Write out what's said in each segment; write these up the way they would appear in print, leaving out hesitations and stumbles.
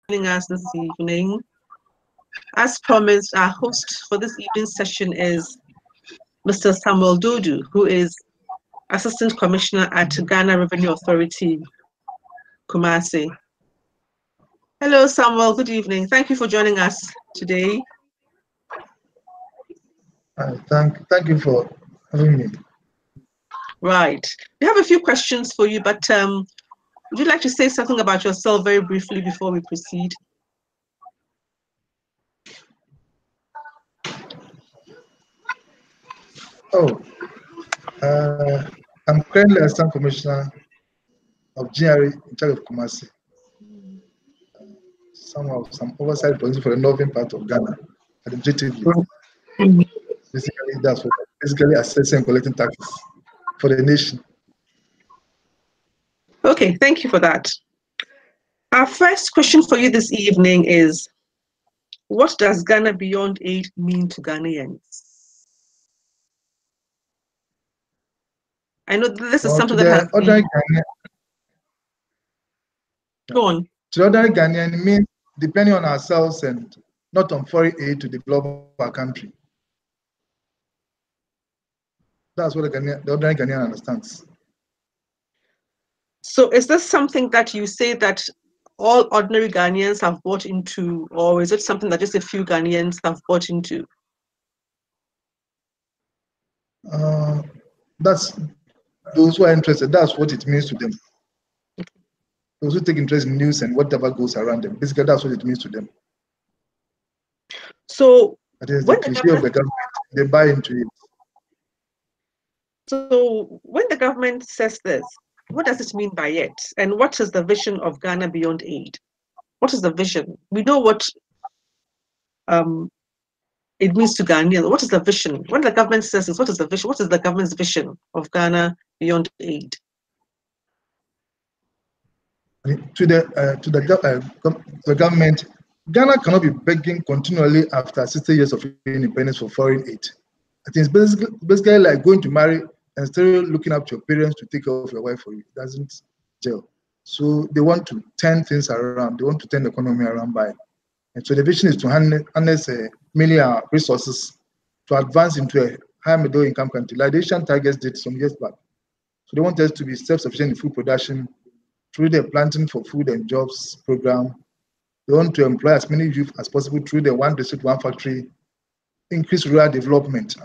joining us this evening. As promised, our host for this evening's session is Mr. Samuel Duodu, who is Assistant Commissioner at Ghana Revenue Authority, Kumasi. Hello, Samuel. Good evening. Thank you for joining us today. Thank you for having me. Right. We have a few questions for you, but would you like to say something about yourself very briefly before we proceed? Oh, I'm currently Assistant Commissioner of GRA in charge of Kumasi. Some oversight position for the northern part of Ghana, administratively. Basically, that's what basically assessing and collecting taxes for the nation. Okay, thank you for that. Our first question for you this evening is, what does Ghana Beyond Aid mean to Ghanaians? I know this is something that has been... Go on. To the ordinary Ghanaian, it means depending on ourselves and not on foreign aid to develop our country. That's what the ordinary Ghanaian understands. So is this something that you say that all ordinary Ghanaians have bought into, or is it something that just a few Ghanaians have bought into? That's those who are interested. That's what it means to them. Those who take interest in news and whatever goes around them. Basically, that's what it means to them. So that is the cliche of the government. They buy into it. So when the government says this, what does it mean by it? And what is the vision of Ghana Beyond Aid? What is the vision? We know what it means to Ghanaians. What is the vision? When the government says this, what is the vision? What is the government's vision of Ghana Beyond Aid? To the government, Ghana cannot be begging continually after 60 years of independence for foreign aid. I think it's basically like going to marry and still looking up to your parents to take care of your wife for you. It doesn't gel. So they want to turn things around. They want to turn the economy around by. And so the vision is to harness mainly our resources to advance into a high middle income country, like the Asian targets did some years back. So they want us to be self-sufficient in food production through the Planting for Food and Jobs program. They want to employ as many youth as possible through the One District, One Factory, increase rural development,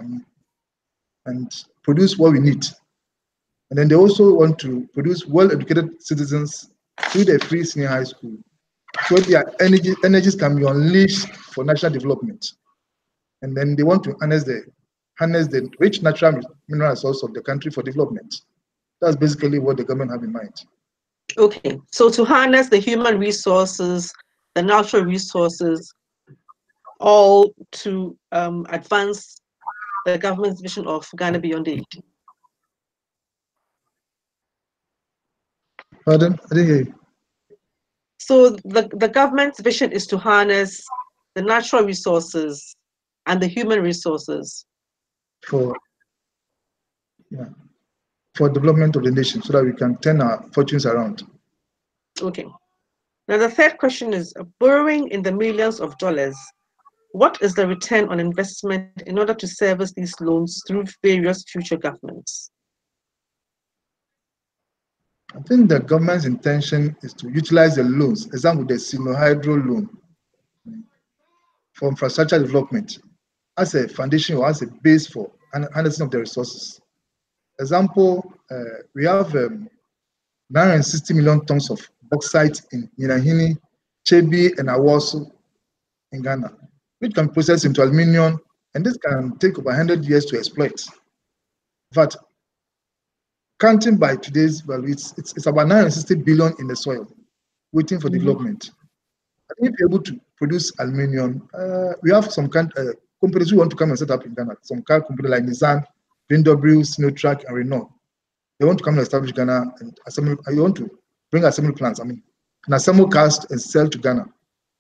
and produce what we need. And then they also want to produce well-educated citizens through the free senior high school, so their energies can be unleashed for national development. And then they want to harness the rich natural mineral resource of the country for development. That's basically what the government have in mind. Okay, so to harness the human resources, the natural resources, all to advance the government's vision of Ghana Beyond Aid. Pardon? I didn't hear you. So the government's vision is to harness the natural resources and the human resources for development of the nation, so that we can turn our fortunes around. Okay. Now the third question is, borrowing in the millions of dollars, what is the return on investment in order to service these loans through various future governments? I think the government's intention is to utilize the loans, example, the Sino-Hydro loan for infrastructure development as a foundation or as a base for harnessing of the resources. Example, we have 960 million tons of bauxite in Nyinahini, Chebi, and Awoso in Ghana, which can process into aluminium, and this can take over 100 years to exploit. But counting by today's value, it's about 960 billion in the soil, waiting for development. I think if you're able to produce aluminium, we have some companies who want to come and set up in Ghana. Some car companies like Nissan, BMW, Sinotrack, and Renault. They want to come and establish Ghana and assemble. You want to bring assembly plants. I mean, and assemble cars and sell to Ghana.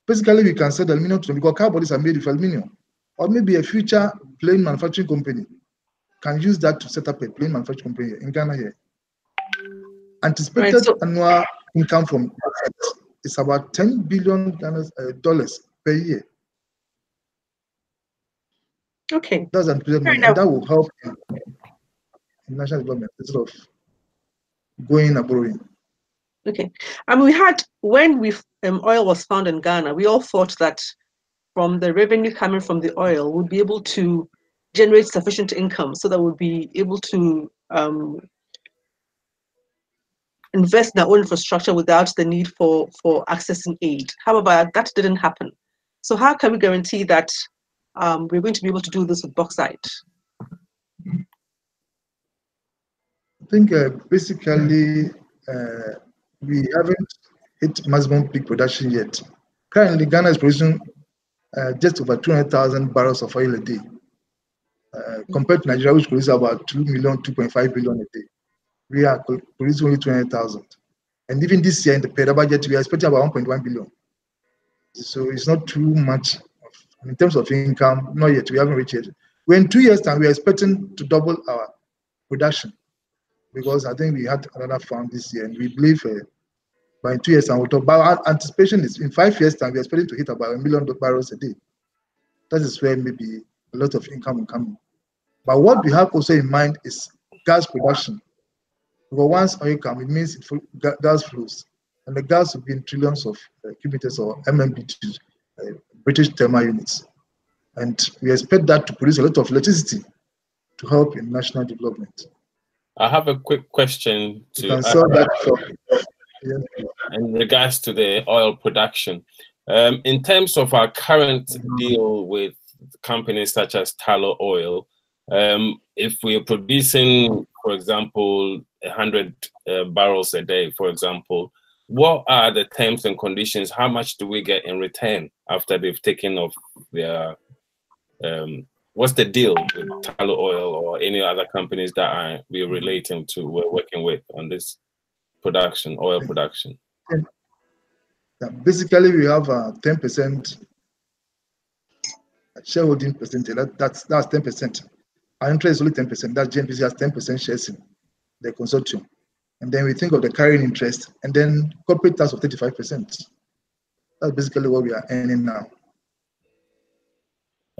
Basically, we can sell the aluminium to them because car bodies are made with aluminium. Or maybe a future plane manufacturing company can use that to set up a plane manufacturing company in Ghana here. Anticipated annual income from bauxite it's about $10 billion dollars per year. Okay. That's unprecedented money, and that will help in national development instead of going and borrowing. Okay. And we had, when oil was found in Ghana, we all thought that from the revenue coming from the oil, we'd be able to generate sufficient income so that we'd be able to invest in our own infrastructure without the need for accessing aid. However, that didn't happen. So how can we guarantee that we're going to be able to do this with bauxite? I think basically we haven't hit maximum peak production yet. Currently, Ghana is producing just over 200,000 barrels of oil a day, compared to Nigeria, which produces about 2 million, 2.5 billion a day. We are producing only 200,000. And even this year in the PEDA budget, we are expecting about 1.1 billion. So it's not too much in terms of income, not yet, we haven't reached it. We're in 2 years' time, we are expecting to double our production, because I think we had another farm this year, and we believe by 2 years time, we'll talk. But our anticipation is in 5 years' time, we're expecting to hit about 1 million barrels a day. That is where maybe a lot of income will come in. But what we have also in mind is gas production. Because once oil comes, it means gas flows. And the gas will be in trillions of cubic meters or MMBTUs, British thermal units. And we expect that to produce a lot of electricity to help in national development. I have a quick question to you can sell that in regards to the oil production. In terms of our current deal with companies such as Tullow Oil, if we are producing, for example, 100 barrels a day, for example, what are the terms and conditions? How much do we get in return after they've taken off their, what's the deal with Tullow Oil or any other companies that we're relating to, we're working with on this production, oil production? Basically, we have a 10% shareholding percentage. That's 10%. Our interest is only 10%. That GNPC has 10% shares in the consortium. And then we think of the carrying interest, and then corporate tax of 35%. That's basically what we are earning now.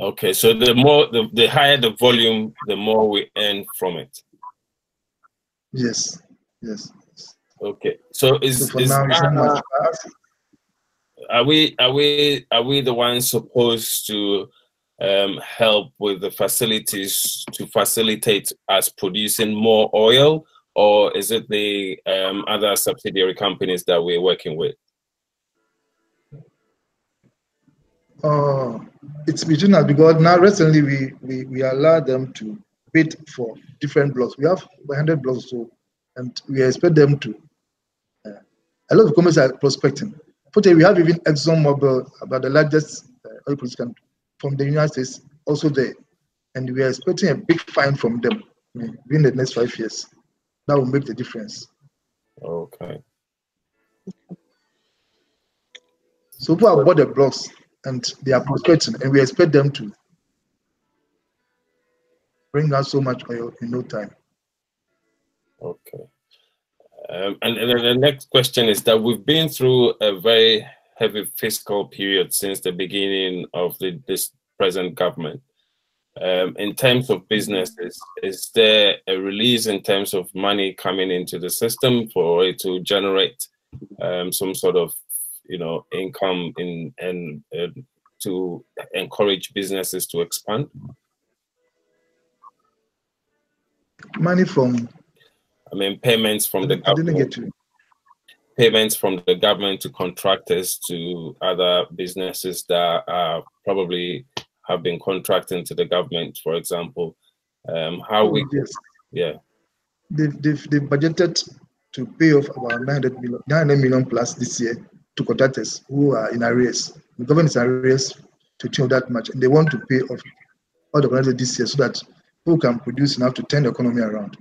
Okay, so the higher the volume, the more we earn from it. Yes, yes. Okay, so are we the ones supposed to help with the facilities to facilitate us producing more oil, or is it the other subsidiary companies that we're working with? It's between us, because now recently we allow them to bid for different blocks. We have 100 blocks, so, and we expect them to. A lot of companies are prospecting. We have even ExxonMobil, about the largest oil producer from the United States, also there, and we are expecting a big fine from them within the next 5 years. That will make the difference. Okay. So people have bought the blocks and they are prospecting, and we expect them to bring us so much oil in no time. Okay. And the next question is that we've been through a very heavy fiscal period since the beginning of this present government. In terms of businesses, is there a release in terms of money coming into the system for it to generate some sort of, income and to encourage businesses to expand? Money from? I mean, payments from the government. I didn't get you. Payments from the government to contractors, to other businesses that probably have been contracting to the government, for example. Yeah. They've budgeted to pay off about 900 million plus this year to contractors who are in arrears. The government is in arrears to tune that much, and they want to pay off all the contractors this year so that people can produce enough to turn the economy around.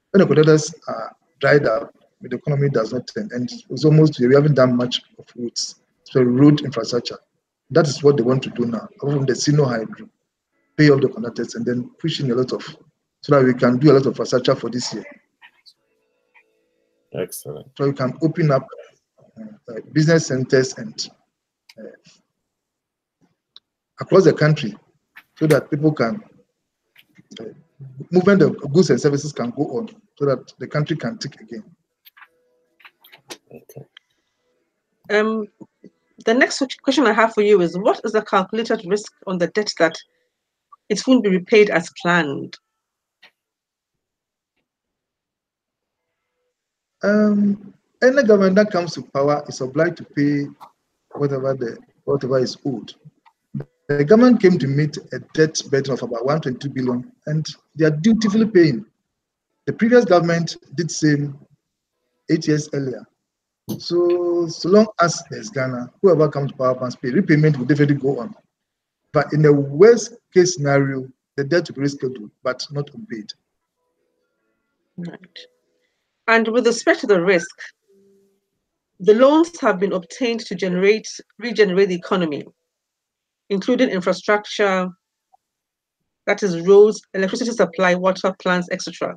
When the contractors are dried up, the economy does not turn, and it's almost, we haven't done much of roads, so road infrastructure. That is what they want to do now. From the Sino Hydro, pay off the contractors and then push in a lot of, so that we can do a lot of infrastructure for this year. Excellent. So we can open up business centers and across the country, so that people can movement of goods and services can go on, so that the country can tick again. Okay. The next question I have for you is, what is the calculated risk on the debt that it won't be repaid as planned? Any government that comes to power is obliged to pay whatever is owed. The government came to meet a debt burden of about 122 billion, and they are dutifully paying. The previous government did same 8 years earlier. So long as there's Ghana, whoever comes to power must pay. Repayment will definitely go on. But in the worst case scenario, the debt will be rescheduled, but not unpaid. Right. And with respect to the risk, the loans have been obtained to regenerate the economy, including infrastructure, that is roads, electricity supply, water plants, etc.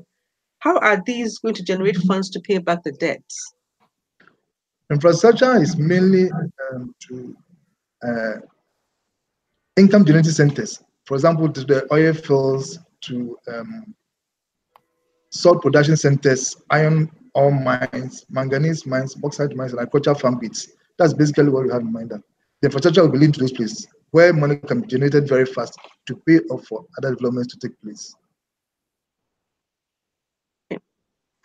How are these going to generate funds to pay back the debts? Infrastructure is mainly to income generating centers. For example, to the oil fields, to salt production centers, iron ore mines, manganese mines, bauxite mines, and agricultural farm bits. That's basically what we have in mind. The infrastructure will be linked to those places where money can be generated very fast to pay off for other developments to take place.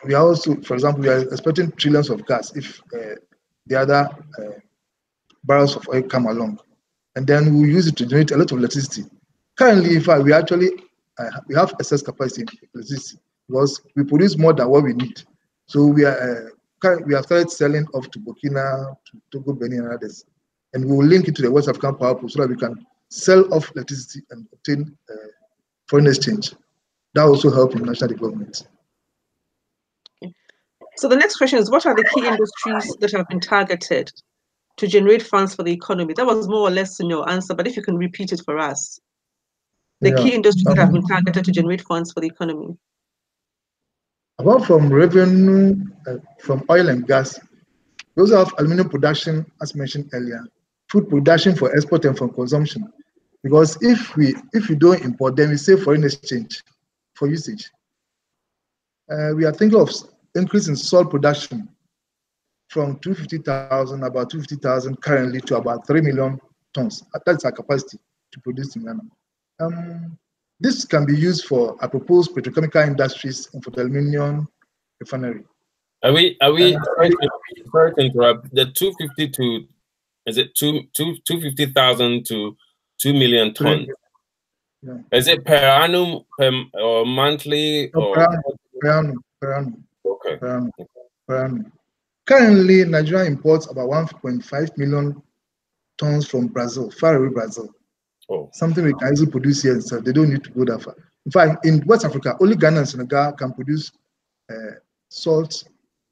We are also, for example, we are expecting trillions of gas if the other barrels of oil come along, and then we use it to generate a lot of electricity. Currently, in fact, we actually we have excess capacity in electricity because we produce more than what we need. So we have started selling off to Burkina, to Togo, Benin, and others, and we will link it to the West African power pool so that we can sell off electricity and obtain foreign exchange. That also helps in national development. So the next question is, what are the key industries that have been targeted to generate funds for the economy? That was more or less in your answer, but if you can repeat it for us. The key industries that have been targeted to generate funds for the economy. Apart from revenue from oil and gas, we also have aluminum production, as mentioned earlier, food production for export and for consumption. Because if we don't import, then we save foreign exchange for usage. We are thinking of increasing salt production from about 250,000 currently to about 3 million tons. That's our capacity to produce in Ghana. This can be used for our proposed petrochemical industries and for the aluminium refinery. Are we sorry to interrupt, the 250 to, is it 250,000 to 2 million tons? Yeah. Is it per annum, or monthly? No, or per annum. Okay. Per annum. Currently, Nigeria imports about 1.5 million tons from Brazil, far away Brazil. Oh. Something we can easily produce here, so they don't need to go that far. In fact, in West Africa, only Ghana and Senegal can produce salt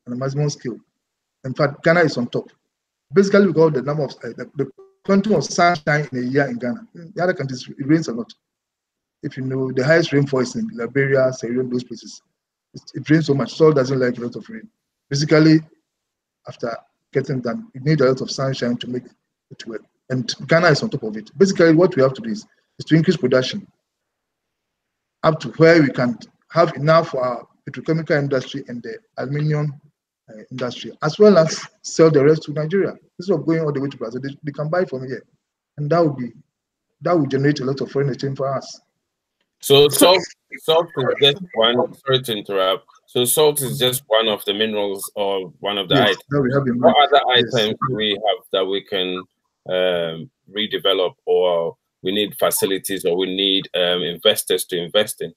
on a maximum scale. In fact, Ghana is on top. Basically, because the number of the quantity of sunshine in a year in Ghana. The other countries, it rains a lot. If you know, the highest rainfall is in Liberia, Sierra Leone, those places. It rains so much. Soil doesn't like a lot of rain. Basically, after getting done, you need a lot of sunshine to make it work. And Ghana is on top of it. Basically, what we have to do is to increase production up to where we can have enough for our petrochemical industry and the aluminium industry, as well as sell the rest to Nigeria. Instead of going all the way to Brazil, they can buy from here. And that will generate a lot of foreign exchange for us. So salt is just one, sorry to interrupt. So salt is just one of the minerals or one of the items. That we have in what other items do we have that we can redevelop, or we need facilities, or we need investors to invest in?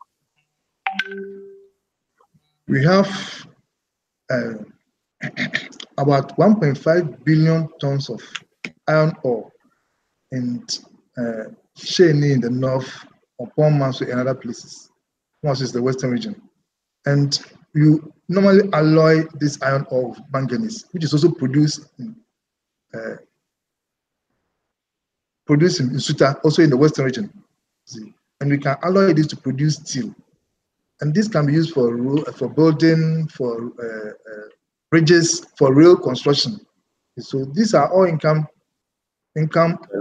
We have about 1.5 billion tons of iron ore in Sheni in the north, or Port Moresby and other places. Moresby is the western region. And you normally alloy this iron ore with manganese, which is also produced in Suta, also in the western region. See? And we can alloy this to produce steel. And this can be used for building, for bridges, for rail construction. So these are all income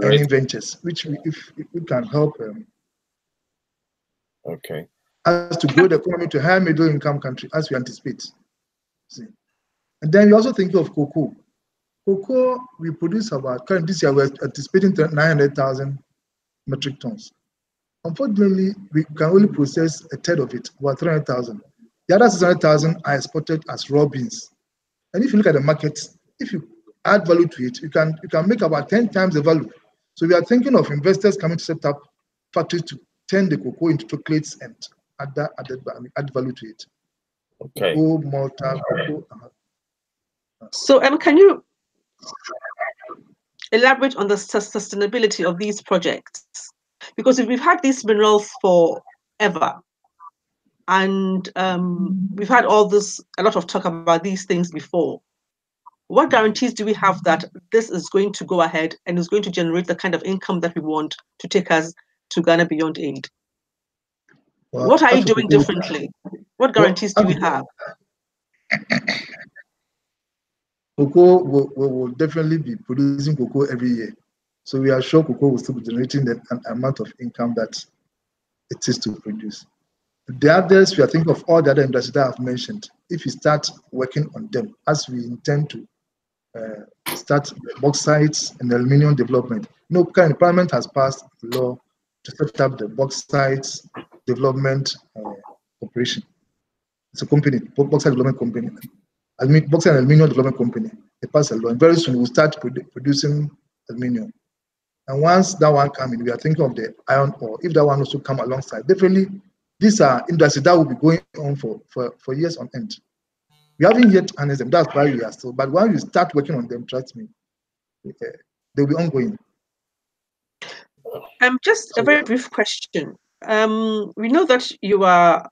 earning ventures, which if we can help Okay. us to grow the economy to high middle income country as we anticipate. See. And then we also think of cocoa. Cocoa, we produce about, currently this year we're anticipating 900,000 metric tons. Unfortunately, we can only process a third of it, about 300,000. The other 600,000 are exported as raw beans. And if you look at the market, if you add value to it, you can make about 10 times the value. So we are thinking of investors coming to set up factories to turn the cocoa into chocolates and add value to it. Okay. Cocoa, Malta, cocoa. So, can you elaborate on the sustainability of these projects? Because we've had these minerals forever, and we've had a lot of talk about these things before. What guarantees do we have that this is going to go ahead and is going to generate the kind of income that we want to take us to Ghana Beyond Aid? Well, what are you doing differently? What guarantees do we have? Cocoa will definitely be producing cocoa every year. So we are sure cocoa will still be generating the amount of income that it is to produce. The others, we are thinking of all the other industries that I've mentioned. If we start working on them, as we intend to start bauxite and aluminium development. Current Parliament has passed a law to set up the bauxite development corporation. It's a company, bauxite development company. Bauxite and aluminium development company. They passed a law, and very soon we'll start producing aluminium. And once that one comes in, we are thinking of the iron ore. If that one also come alongside, definitely these are industries that will be going on for years on end. We haven't yet harnessed them. That's why we are still. But when you start working on them, trust me, they'll be ongoing. Just a very brief question. We know that you are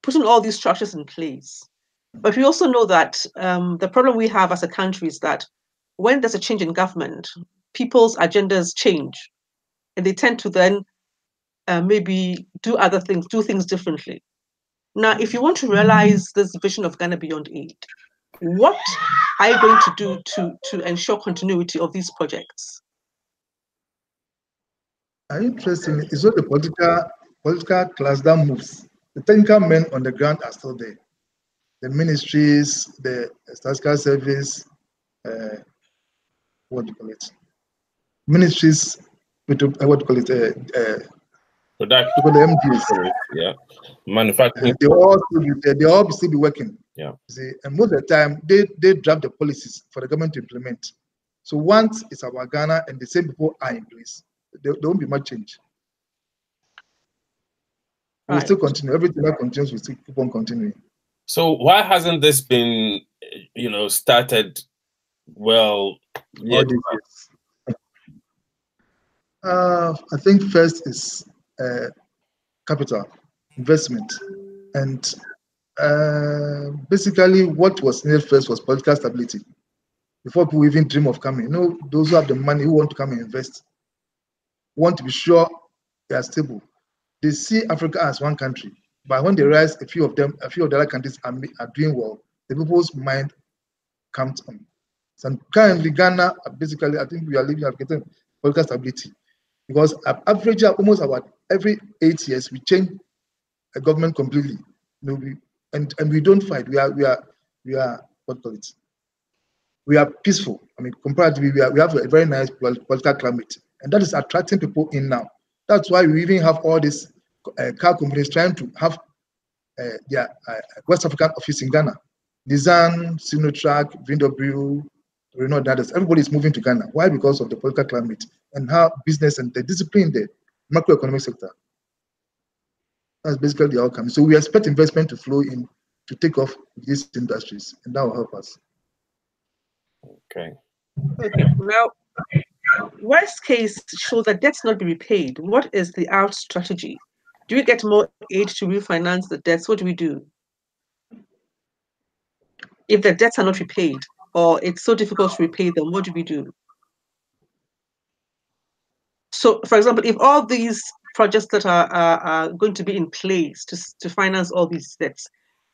putting all these structures in place, but we also know that the problem we have as a country is that when there's a change in government, people's agendas change, and they tend to then maybe do other things, do things differently. Now, if you want to realize this vision of Ghana Beyond Aid, what are you going to do to ensure continuity of these projects? Interestingly, it's not the political class that moves. The technical men on the ground are still there. The ministries, the statistical service, what do you call it? Ministries, what do you call it? Production. The MDs. Yeah. Manufacturing. They all still be working. Yeah. See, and most of the time they draft the policies for the government to implement. So once it's about Ghana and the same people are in place, there won't be much change. We'll still continue. Everything that continues, we'll still keep on continuing. So why hasn't this been, started well yet? I think first is capital investment, and basically what was needed first was political stability. Before people even dream of coming, those who have the money who want to come and invest want to be sure they are stable. They see Africa as one country, but when they realize a few of the other countries are doing well, the people's mind comes on. So currently, Ghana, basically, I think we are living at getting political stability, because average almost about every 8 years we change a government completely. And we don't fight. We are what call it? We are peaceful. I mean, comparatively, we have a very nice political climate, and that is attracting people in now. That's why we even have all these car companies trying to have their West African office in Ghana. Nissan, Sinotrack, VW, Renault, and others. Everybody is moving to Ghana. Why? Because of the political climate and how business and the discipline, the macroeconomic sector. That's basically the outcome. So we expect investment to flow in to take off these industries, and that will help us. Okay. Now, worst case, should the debts not be repaid, what is the out strategy? Do we get more aid to refinance the debts? What do we do? If the debts are not repaid, or it's so difficult to repay them, what do we do? So, for example, if all these projects that are going to be in place to finance all these debts,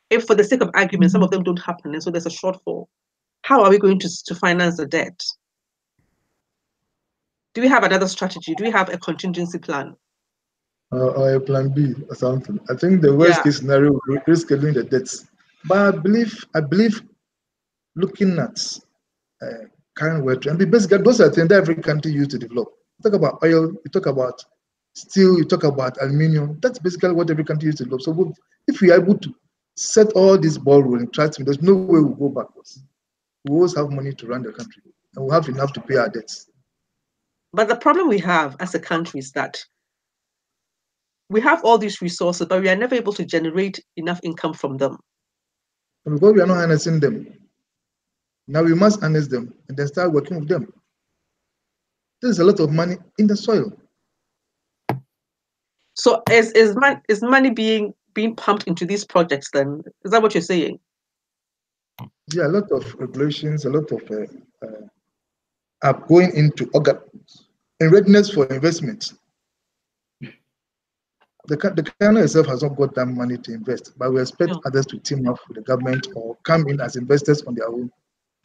if for the sake of argument, some of them don't happen, and so there's a shortfall, how are we going to finance the debt? Do we have another strategy? Do we have a contingency plan? Or a plan B or something. I think the worst case scenario would be rescheduling the debts. But I believe looking at current world trend, basically those are things that every country used to develop. You talk about oil, you talk about steel, you talk about aluminium. That's basically what every country used to develop. So if we are able to set all these ball rolling, trust me, there's no way we'll go backwards. We always have money to run the country, and we have enough to pay our debts. But the problem we have as a country is that we have all these resources, but we are never able to generate enough income from them. And because we are not harnessing them, now we must harness them and then start working with them. There's a lot of money in the soil. So is money being pumped into these projects then? Is that what you're saying? Yeah, a lot of regulations, a lot of are going into in readiness for investment. The Ghana itself has not got that money to invest, but we expect others to team up with the government or come in as investors on their own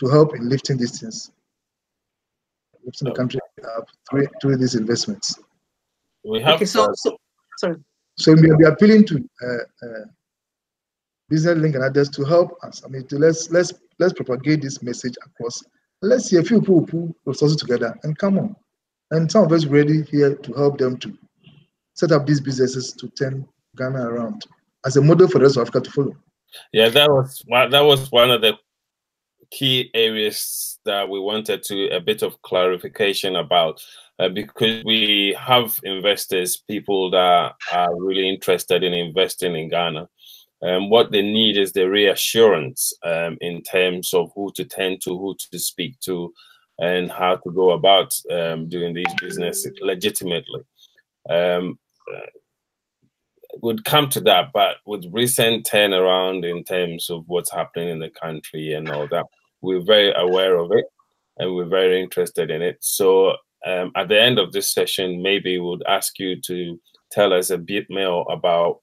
to help in lifting these things, lifting the country up through these investments. We have sorry. So we are appealing to Business Link and others to help us. I mean, let's propagate this message across. Let's see a few people pull resources together and come on. And some of us ready here to help them to set up these businesses to turn Ghana around as a model for the rest of Africa to follow. Yeah, that was one of the key areas that we wanted a bit of clarification about, because we have investors, people that are really interested in investing in Ghana. What they need is the reassurance in terms of who to tend to, who to speak to, and how to go about doing these businesses legitimately. Would come to that, but with recent turnaround in terms of what's happening in the country and all that, we're very aware of it and we're very interested in it. So at the end of this session, maybe we'll ask you to tell us a bit more about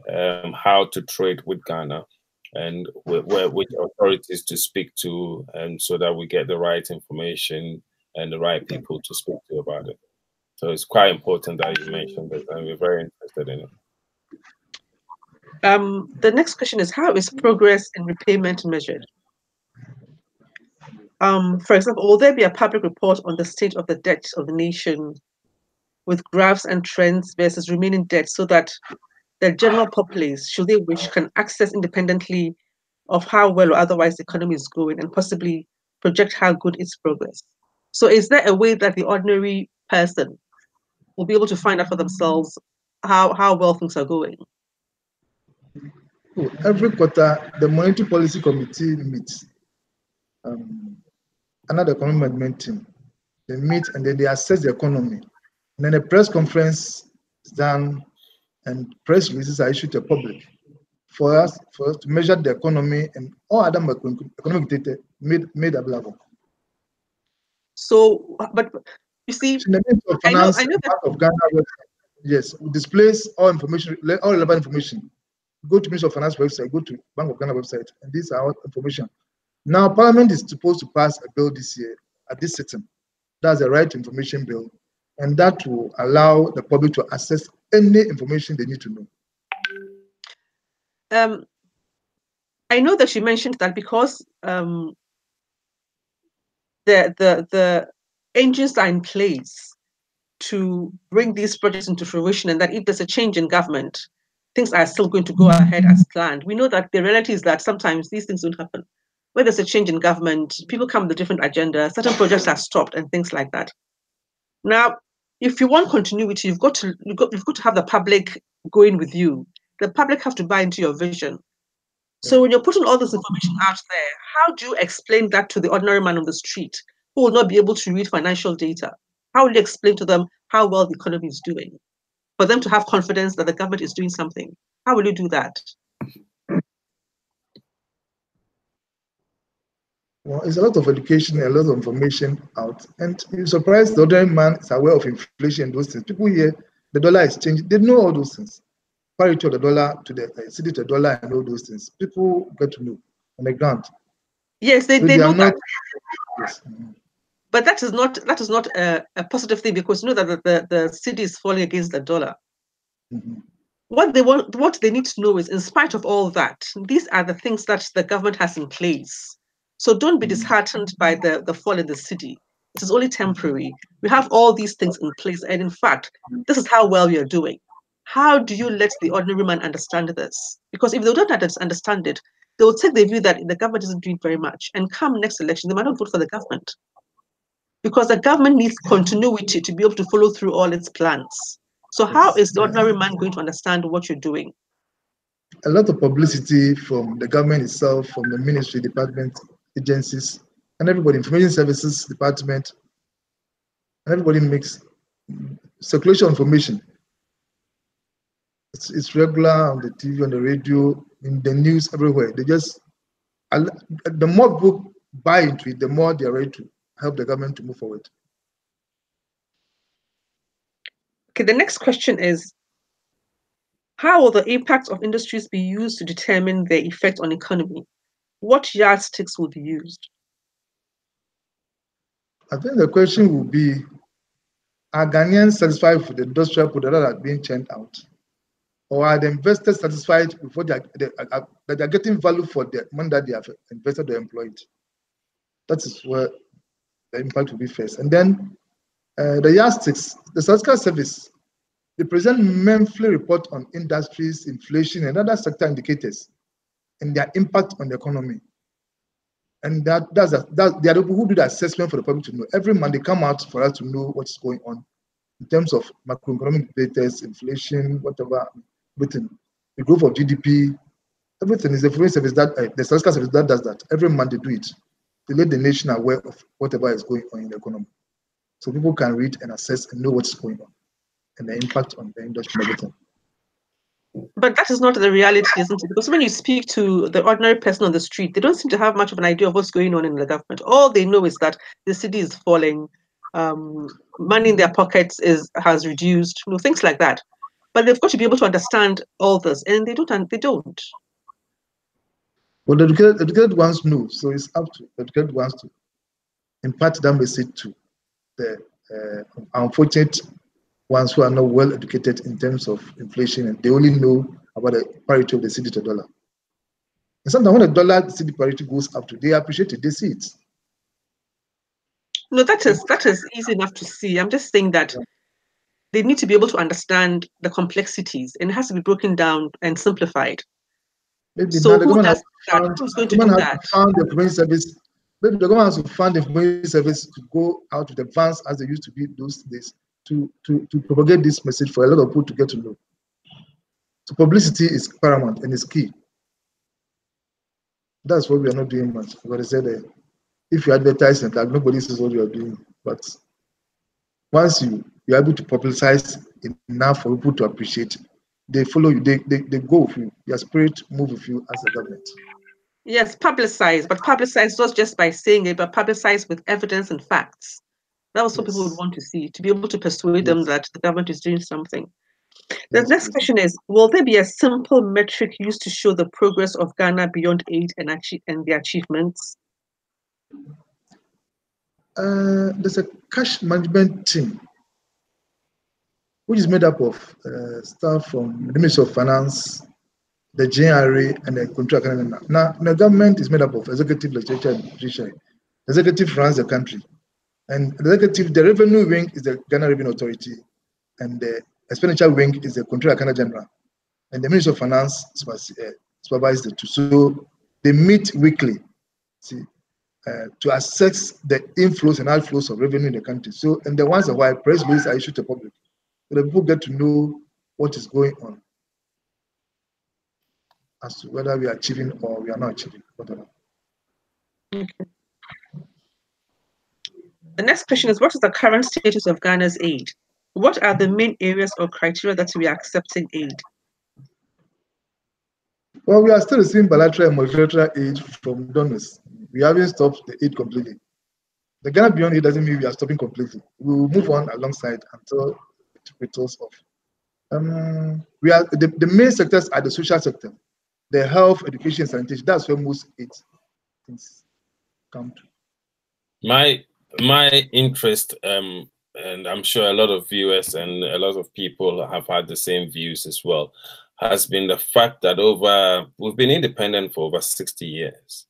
how to trade with Ghana and which authorities to speak to, and so that we get the right information and the right people to speak to about it. So it's quite important that you mentioned it, and we're very interested in it. The next question is, how is progress in repayment measured? For example, will there be a public report on the state of the debt of the nation with graphs and trends versus remaining debt, so that the general populace, should they wish, can access independently of how well or otherwise the economy is going and possibly project how good its progress? So is there a way that the ordinary person will be able to find out for themselves how well things are going? Every quarter, the Monetary Policy Committee meets. Another economic management team. They meet and then they assess the economy. And then a press conference is done and press releases are issued to the public for us to measure the economy and all other economic data made available. So, but you see, in the Ministry of Finance, I know that of Ghana website, yes, we displays all information, all relevant information. Go to Ministry of Finance website, go to Bank of Ghana website, and these are all information. Now, Parliament is supposed to pass a bill this year at this sitting. That's the Right Information Bill, and that will allow the public to access any information they need to know. I know that you mentioned that because the engines are in place to bring these projects into fruition, and that if there's a change in government, things are still going to go ahead as planned. We know that the reality is that sometimes these things don't happen. When there's a change in government, people come with a different agenda, certain projects are stopped and things like that. Now, if you want continuity, you've got to have the public going with you. The public have to buy into your vision. So when you're putting all this information out there, how do you explain that to the ordinary man on the street who will not be able to read financial data? How will you explain to them how well the economy is doing? For them to have confidence that the government is doing something. How will you do that? Well, it's a lot of education, a lot of information out. And you're surprised the ordinary man is aware of inflation and those things. People here, the dollar is changing. They know all those things. Parity of the dollar to the city to the dollar and all those things. People get to know on the ground. Yes, they So know are not. that. Yes. But that is not a positive thing, because you know that the cedi is falling against the dollar. What they need to know is, in spite of all that, these are the things that the government has in place. So don't be disheartened by the fall in the cedi. It is only temporary. We have all these things in place, and in fact, this is how well we are doing. How do you let the ordinary man understand this? Because if they don't understand it, they will take the view that the government isn't doing very much, and come next election, they might not vote for the government. Because the government needs continuity to be able to follow through all its plans. So how is the ordinary man going to understand what you're doing? A lot of publicity from the government itself, from the ministry, department, agencies, and everybody, information services department, and everybody makes circulation information. It's regular on the TV, on the radio, in the news, everywhere. They just, the more people buy into it, the more they are ready to help the government to move forward. Okay, the next question is, how will the impact of industries be used to determine their effect on economy? What yardsticks will be used? I think the question will be, are Ghanaians satisfied with the industrial product that are being churned out? Or are the investors satisfied with what that they're getting value for the money that they have invested or employed? That is where the impact will be first. And then the yardsticks, the statistical service, they present monthly report on industries, inflation, and other sector indicators and their impact on the economy. And they are the people who do the assessment for the public to know. Every month they come out for us to know what's going on in terms of macroeconomic indicators, inflation, whatever, everything. The growth of GDP, everything is the foreign service that the statistical service that does that. Every month they do it. They let the nation aware of whatever is going on in the economy, so people can read and assess and know what's going on and the impact on the industry and everything. But that is not the reality, isn't it? Because when you speak to the ordinary person on the street, they don't seem to have much of an idea of what's going on in the government. All they know is that the cedi is falling, money in their pockets has reduced, things like that. But they've got to be able to understand all this, and they don't. They don't. Well, the educated ones know, so it's up to the educated ones to impart that message to the unfortunate ones who are not well educated in terms of inflation, and they only know about the parity of the cedi to dollar. And sometimes when the dollar cedi parity goes up, they appreciate it, they see it. No, that is easy enough to see. I'm just saying that they need to be able to understand the complexities, and it has to be broken down and simplified. Maybe So now the who government does has that? Who's going to to do that? fund the information service. Maybe the government has to fund the information service to go out with the vans as they used to be those days to propagate this message for a lot of people to get to know. So publicity is paramount and is key. That's what we are not doing much. But I said, if you advertise and like nobody sees what you are doing, but once you're able to publicize enough for people to appreciate, they follow you, they go with you. Your spirit move with you as a government. Yes, publicize, but publicize not just by saying it, but publicize with evidence and facts. That was what people would want to see, to be able to persuade them that the government is doing something. The next question is, will there be a simple metric used to show the progress of Ghana beyond aid and the achievements? There's a cash management team which is made up of staff from the Ministry of Finance, the JRA, and the Contract. Now, the government is made up of executive, legislature, and judiciary. Executive runs the country, and the revenue wing is the Ghana Revenue Authority, and the expenditure wing is the Contract General, and the Ministry of Finance supervises the two. So they meet weekly, to assess the inflows and outflows of revenue in the country. So, and then once a while, press releases are issued to the public, so the people get to know what is going on as to whether we are achieving or we are not achieving, whatever. Okay. The next question is, what is the current status of Ghana's aid? What are the main areas or criteria that we are accepting aid? Well, we are still receiving bilateral and multilateral aid from donors. We haven't stopped the aid completely. The Ghana Beyond Aid doesn't mean we are stopping completely. We will move on alongside until it totals off. We are the main sectors are the social sector, the health, education, sanitation. That's where most aid is. come to? My interest, and I'm sure a lot of viewers and a lot of people have had the same views as well, has been the fact that we've been independent for over 60 years.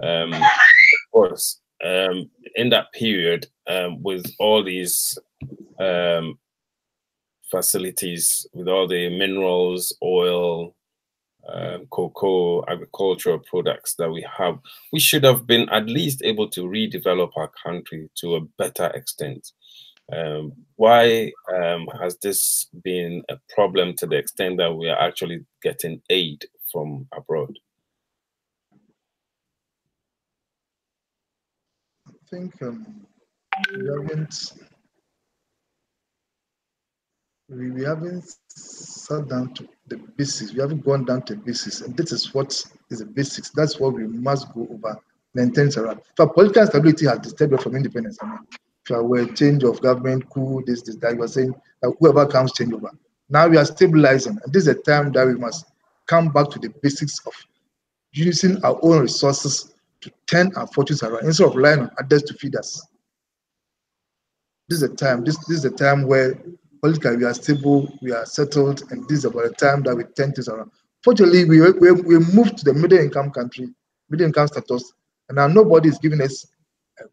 Of course, in that period, with all these facilities, with all the minerals, oil, cocoa, agricultural products that we have, we should have been at least able to redevelop our country to a better extent. Why has this been a problem to the extent that we are actually getting aid from abroad? I think we haven't sat down to the basics. We haven't gone down to the basics, and this is what is the basics. That's what we must go over. Maintain around. For political stability has disturbed from independence. I mean, if there were change of government, coup, this, that you were saying that whoever comes change over. Now we are stabilizing, and this is a time that we must come back to the basics of using our own resources to turn our fortunes around instead of relying on others to feed us. This is a time. This is a time where politically we are stable, we are settled, and this is about the time that we turn things around. Fortunately, we moved to the middle income country, middle income status, and now nobody is giving us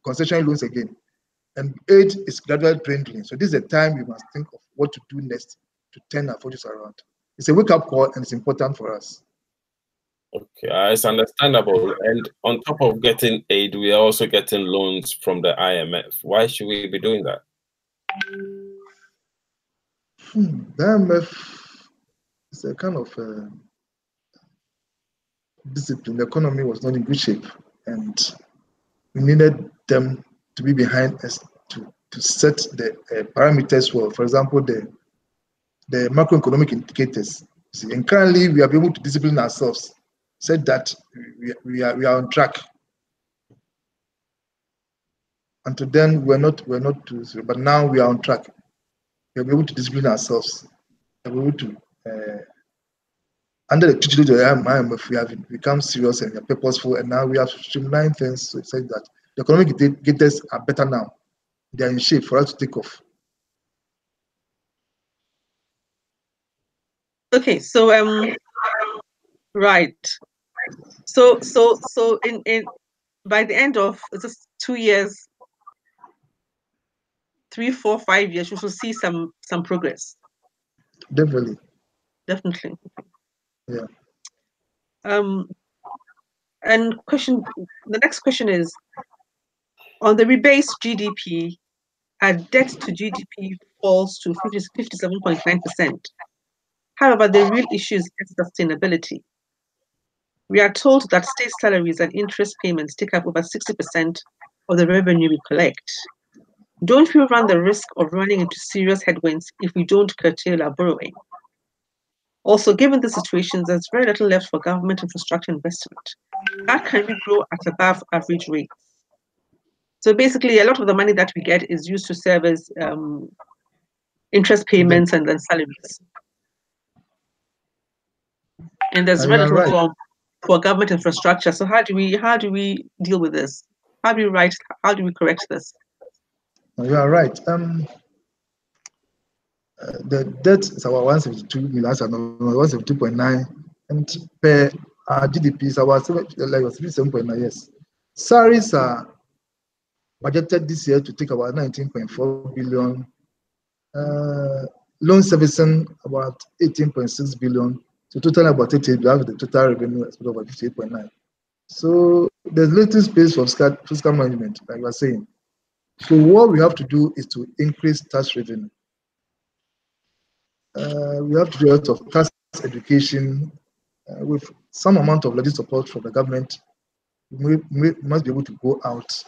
concessional loans again, and aid is gradually dwindling. So this is a time we must think of what to do next to turn our fortunes around. It's a wake-up call, and it's important for us. Okay, it's understandable. And on top of getting aid, we are also getting loans from the IMF. Why should we be doing that? The IMF is a kind of discipline. The economy was not in good shape, and we needed them to be behind us to set the parameters well. For example, the macroeconomic indicators. See, and currently we are able to discipline ourselves, said that we are on track. Until then, we're not too, but now we are on track. We are able to discipline ourselves. We are able to under the tutelage of the IMF, we have become serious and purposeful, and now we have streamlined things so say that the economic indicators are better now. They are in shape for us to take off. Okay, so right. So in by the end of just 2 years, 3, 4, 5 years, we should see some progress. Definitely. Definitely. Yeah. And the next question is, on the rebased GDP, our debt to GDP falls to 57.9%. However, the real issue is sustainability. We are told that state salaries and interest payments take up over 60% of the revenue we collect. Don't we run the risk of running into serious headwinds if we don't curtail our borrowing? Also, given the situation, there's very little left for government infrastructure investment. How can we grow at above average rates? So basically, a lot of the money that we get is used to serve as interest payments and then salaries. And there's very little for government infrastructure. So how do we deal with this? How do we correct this? You are right. The debt is about 172 million, 172.9, and per GDP is about 7.9. Yes, salaries are budgeted this year to take about 19.4 billion. Loan servicing about 18.6 billion. So total about 88. We have the total revenue of about 58.9. So there's little space for fiscal management, like you were saying. So what we have to do is to increase tax revenue. We have to do a lot of tax education with some amount of legit support from the government. We must be able to go out,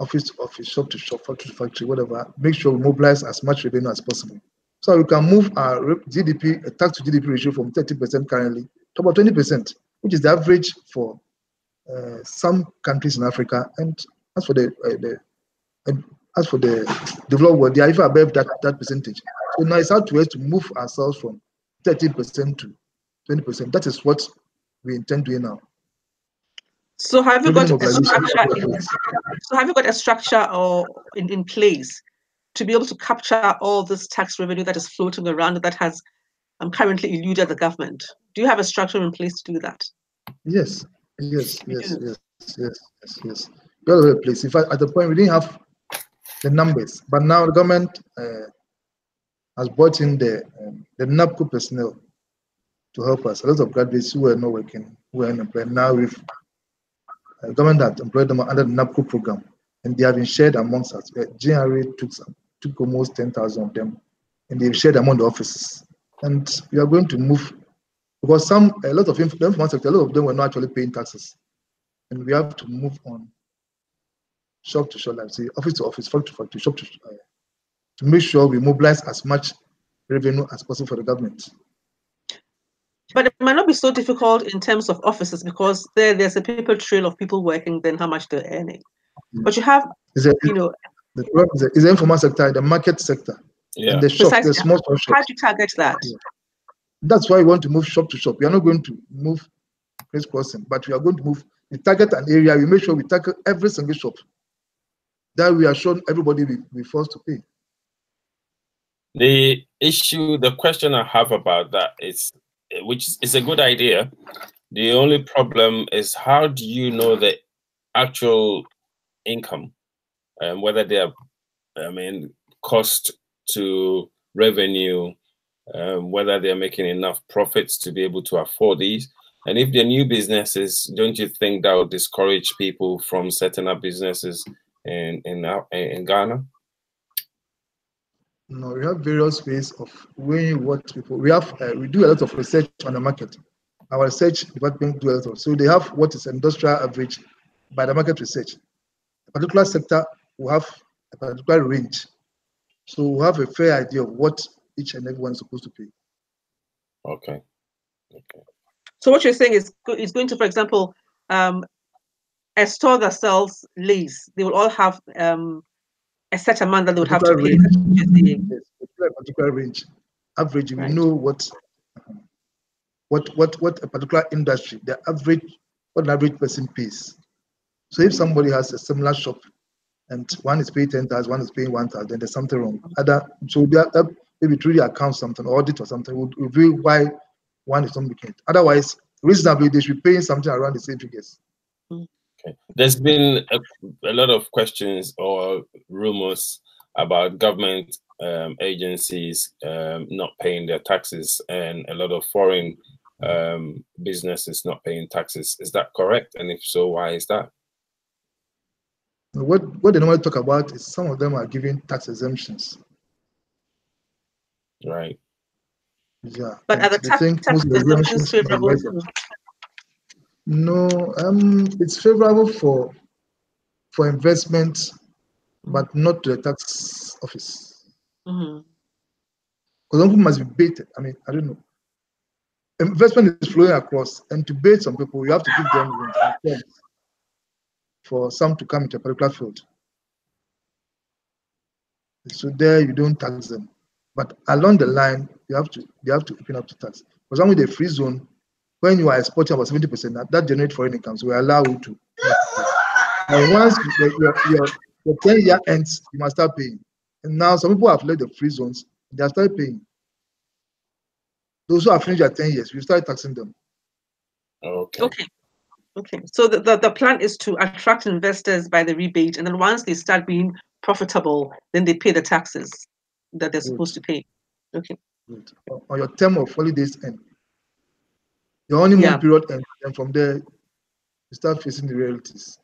office to office, shop to shop, factory to factory, whatever. Make sure we mobilize as much revenue as possible, so we can move our GDP, tax to GDP ratio from 30% currently to about 20%, which is the average for some countries in Africa. And as for the developed world, they are even above that percentage. So now it's up to us to move ourselves from 30% to 20%. That is what we intend doing now. So have you got Revenue a mobilization. structure? So have you got a structure or in place to be able to capture all this tax revenue that is floating around that has currently eluded the government? Do you have a structure in place to do that? Yes, yes, You yes, do. yes, yes, yes, yes. All over the place. In fact, at the point we didn't have the numbers, but now the government has brought in the NAPCO personnel to help us. A lot of graduates who were not working, who were unemployed. Now we've the government had employed them under the NAPCO program, and they have been shared amongst us. GRA took almost 10,000 of them, and they've shared among the offices. And we are going to move because a lot of the informal sector, a lot of them were not actually paying taxes, and we have to move on shop to shop, like say office to office, factory to factory, shop to make sure we mobilize as much revenue as possible for the government. But it might not be so difficult in terms of offices because there's a paper trail of people working, then how much they're earning. But you have, The problem is the informal sector, the market sector, and the shops, the small shops. How do you target that? Yeah. That's why we want to move shop to shop. We are not going to move crisscrossing, but we are going to move. We target an area. We make sure we tackle every single shop that we are showing everybody we forced to pay. The question I have about that is, which is a good idea. The only problem is, how do you know the actual income, whether they are, cost to revenue, whether they're making enough profits to be able to afford these? And if they're new businesses, don't you think that would discourage people from setting up businesses in Ghana? No, we have various ways of weighing what people. We do a lot of research on the market. Our research department do a lot of. So they have what is industrial average by the market research. A particular sector will have a particular range. So we'll have a fair idea of what each and everyone is supposed to pay. Okay. So what you're saying is going to, for example, a store that sells lace, they will all have a set amount that they would have to pay. Yes, a particular range. Average, we know what a particular industry, what an average person pays. So if somebody has a similar shop and one is paying 10,000, one is paying 1,000, then there's something wrong. So maybe through the account, something, audit or something, would reveal why one is not making it. Otherwise, reasonably, they should be paying something around the same figures. Okay. There's been a lot of questions or rumors about government agencies not paying their taxes, and a lot of foreign businesses not paying taxes. Is that correct? And if so, why is that? What they normally talk about is some of them are giving tax exemptions. Right. Yeah. But are the tax exemptions favorable? No, it's favorable for investment, but not to the tax office. Because some people must be baited. I mean, I don't know. Investment is flowing across, and to bait some people, you have to give them for some to come into a particular field. So there you don't tax them. But along the line, they have to open up to tax. For example, the free zone, when you are exporting about 70%, that generates foreign income, so we allow you to. And once your 10-year ends, you must start paying. And now some people have left the free zones, they are started paying. Those who have finished their 10 years, we start taxing them. Okay. So the plan is to attract investors by the rebate, and then once they start being profitable, then they pay the taxes that they're supposed to pay. Okay. Good. Or your term of holidays end. Your honeymoon period ends, and from there, you start facing the realities.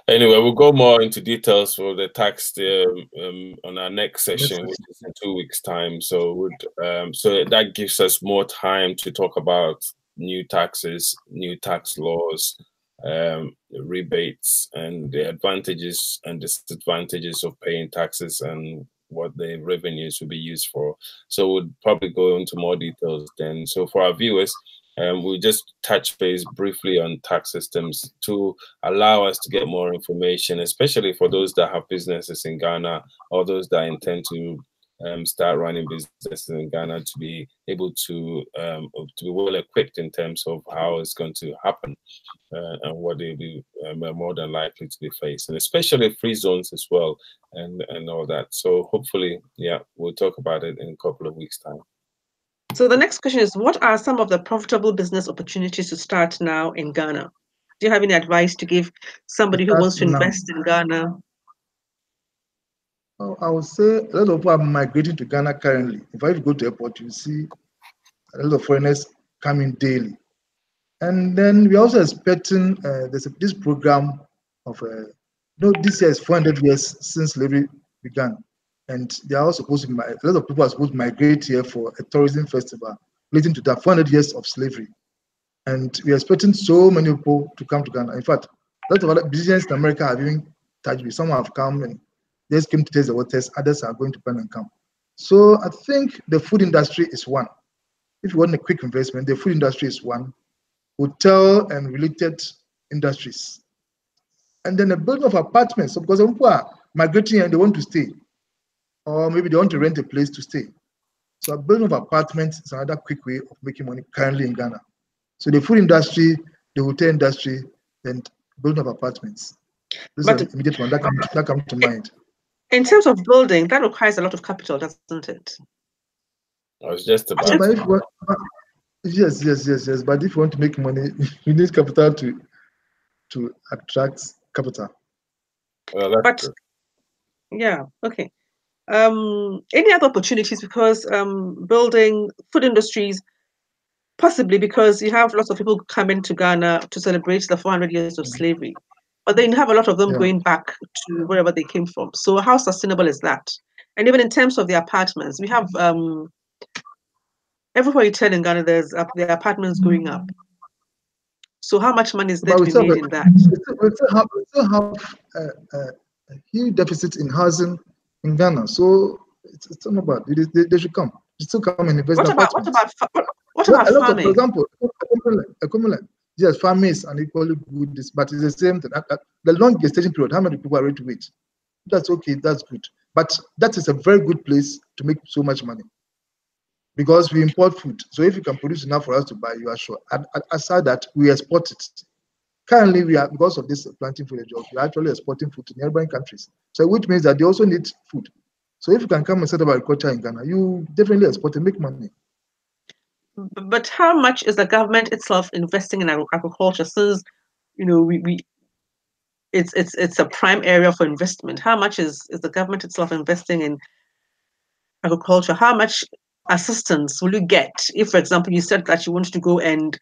Anyway, we'll go more into details for the tax on our next session, which is in 2 weeks' time. So so that gives us more time to talk about new taxes, new tax laws, rebates, and the advantages and disadvantages of paying taxes, and what the revenues will be used for. So we'll probably go into more details then. So for our viewers, we'll just touch base briefly on tax systems to allow us to get more information, especially for those that have businesses in Ghana or those that intend to start running businesses in Ghana to be able to be well equipped in terms of how it's going to happen and what they'll be more than likely to be facing, especially free zones as well and all that. So hopefully, yeah, we'll talk about it in a couple of weeks' time. So the next question is, what are some of the profitable business opportunities to start now in Ghana? Do you have any advice to give somebody who wants to invest in Ghana? Oh, I would say a lot of people are migrating to Ghana currently. If you go to the airport, you see a lot of foreigners coming daily. And then we're also expecting this program of, this year is 400 years since slavery began. And they are also supposed to, a lot of people are supposed to migrate here for a tourism festival relating to that 400 years of slavery. And we are expecting so many people to come to Ghana. In fact, a lot of other businesses in America have even touched me. Some have come and they just came to taste the waters. Others are going to plan and come. So I think the food industry is one. If you want a quick investment, the food industry is one. Hotel and related industries. And then a building of apartments. So because some people are migrating and they want to stay. Or maybe they want to rent a place to stay. So a building of apartments is another quick way of making money currently in Ghana. So the food industry, the hotel industry, and building of apartments. This is an immediate one that comes to mind. In terms of building, that requires a lot of capital, doesn't it? I was just about yes. But if you want to make money, you need capital to attract capital. Well, but true. Yeah, okay. Any other opportunities? Because building food industries, possibly because you have lots of people coming to Ghana to celebrate the 400 years of slavery, but then you have a lot of them going back to wherever they came from. So how sustainable is that? And even in terms of the apartments, we have everywhere you turn in Ghana, there's the apartments going up. So how much money is there to be made in that? We still have a huge deficit in housing in Ghana. So it's not bad. They should come. They still come and invest in apartments. What about farming? For example, yes, farming is an equally good, but it's the same thing. The long gestation period, how many people are ready to wait? That's okay, that's good. But that is a very good place to make so much money. Because we import food. So if you can produce enough for us to buy, you are sure. And aside that, we export it. Currently, we are, because of this planting for the jobs, we are actually exporting food to neighboring countries. So which means that they also need food. So if you can come and set up agriculture in Ghana, you definitely export and make money. But how much is the government itself investing in agriculture? Since it's a prime area for investment. How much is the government itself investing in agriculture? How much assistance will you get if, for example, you said that you want to go and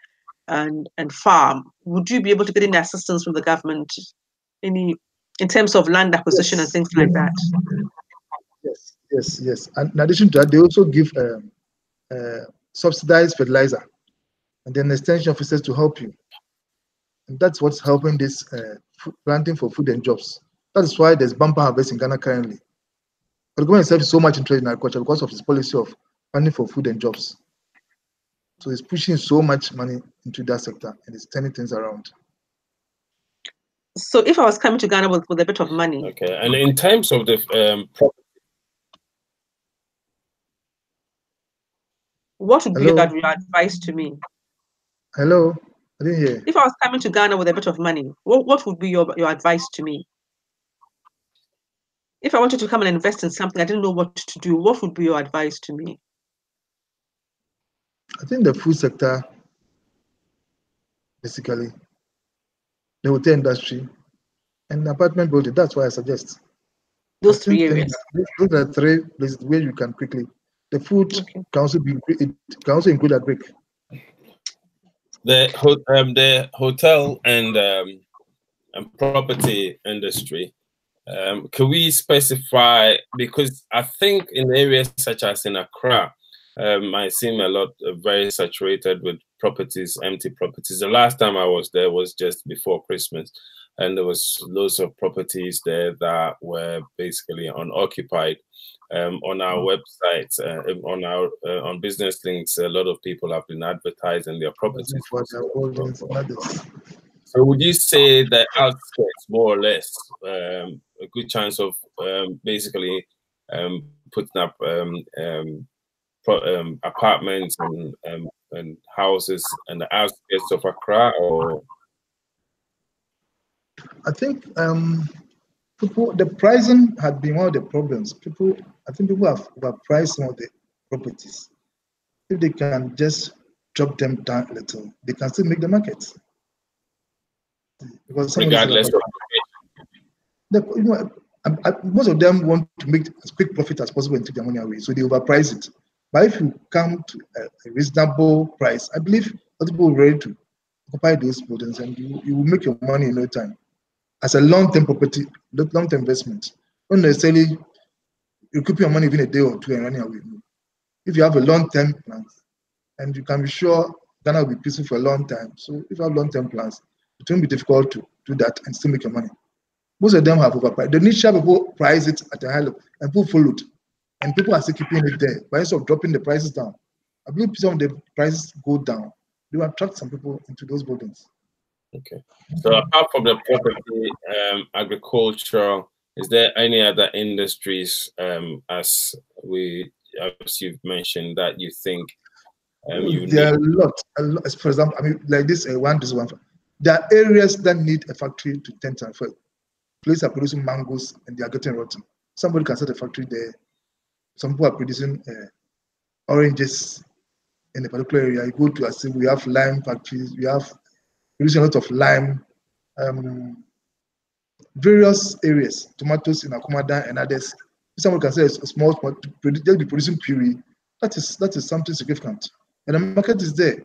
farm? Would you be able to get any assistance from the government, in terms of land acquisition and things like that? Yes. And in addition to that, they also give subsidized fertilizer and then extension officers to help you. And that's what's helping this planting for food and jobs. That is why there's bumper harvest in Ghana currently. The government itself is so much interested in agriculture because of its policy of planting for food and jobs. So it's pushing so much money into that sector and it's turning things around. So if I was coming to Ghana with a bit of money. Okay, and in terms of the property. What would be your advice to me? Hello? I didn't hear. If I was coming to Ghana with a bit of money, what would be your advice to me? If I wanted to come and invest in something, I didn't know what to do, what would be your advice to me? I think the food sector, basically, the hotel industry, and apartment building. That's why I suggest. Those three areas. Those are three places where you can quickly. The food can also include a break. The hotel and property industry. Can we specify, because I think in areas such as in Accra, I seem a lot very saturated with properties, empty properties. The last time I was there was just before Christmas, and there was loads of properties there that were basically unoccupied. On our website, on Business Links, a lot of people have been advertising their properties. So would you say that outskirts, more or less, a good chance of basically putting up apartments and houses in the outskirts of Accra, or? I think the pricing had been one of the problems. I think people have overpriced some of the properties. If they can just drop them down a little, they can still make the market. Because regardless of most of them want to make as quick profit as possible and take their money away, so they overprice it. But if you come to a reasonable price, I believe people are ready to occupy those buildings, and you will make your money in no time. As a long-term property, long-term investment, not necessarily you keep your money within a day or two and running away. If you have a long-term plan, and you can be sure Ghana will be peaceful for a long time. So if you have long-term plans, it won't be difficult to do that and still make your money. Most of them have overpriced. The initial people price it at a high level, and people followed, and people are still keeping it there. By instead of dropping the prices down, I believe some of the prices go down. They will attract some people into those buildings. Okay. So apart from the property, agriculture, is there any other industries, as you've mentioned, that you think there are a lot. For example, I mean, like this one. There are areas that need a factory to tend to affect. Places are producing mangoes and they are getting rotten. Somebody can set a factory there. Some people are producing oranges in a particular area. You go to we have lime factories. We have producing a lot of lime. Various areas, tomatoes in Akumadan and others. Someone can say a small they'll be producing puree. That is something significant. And the market is there.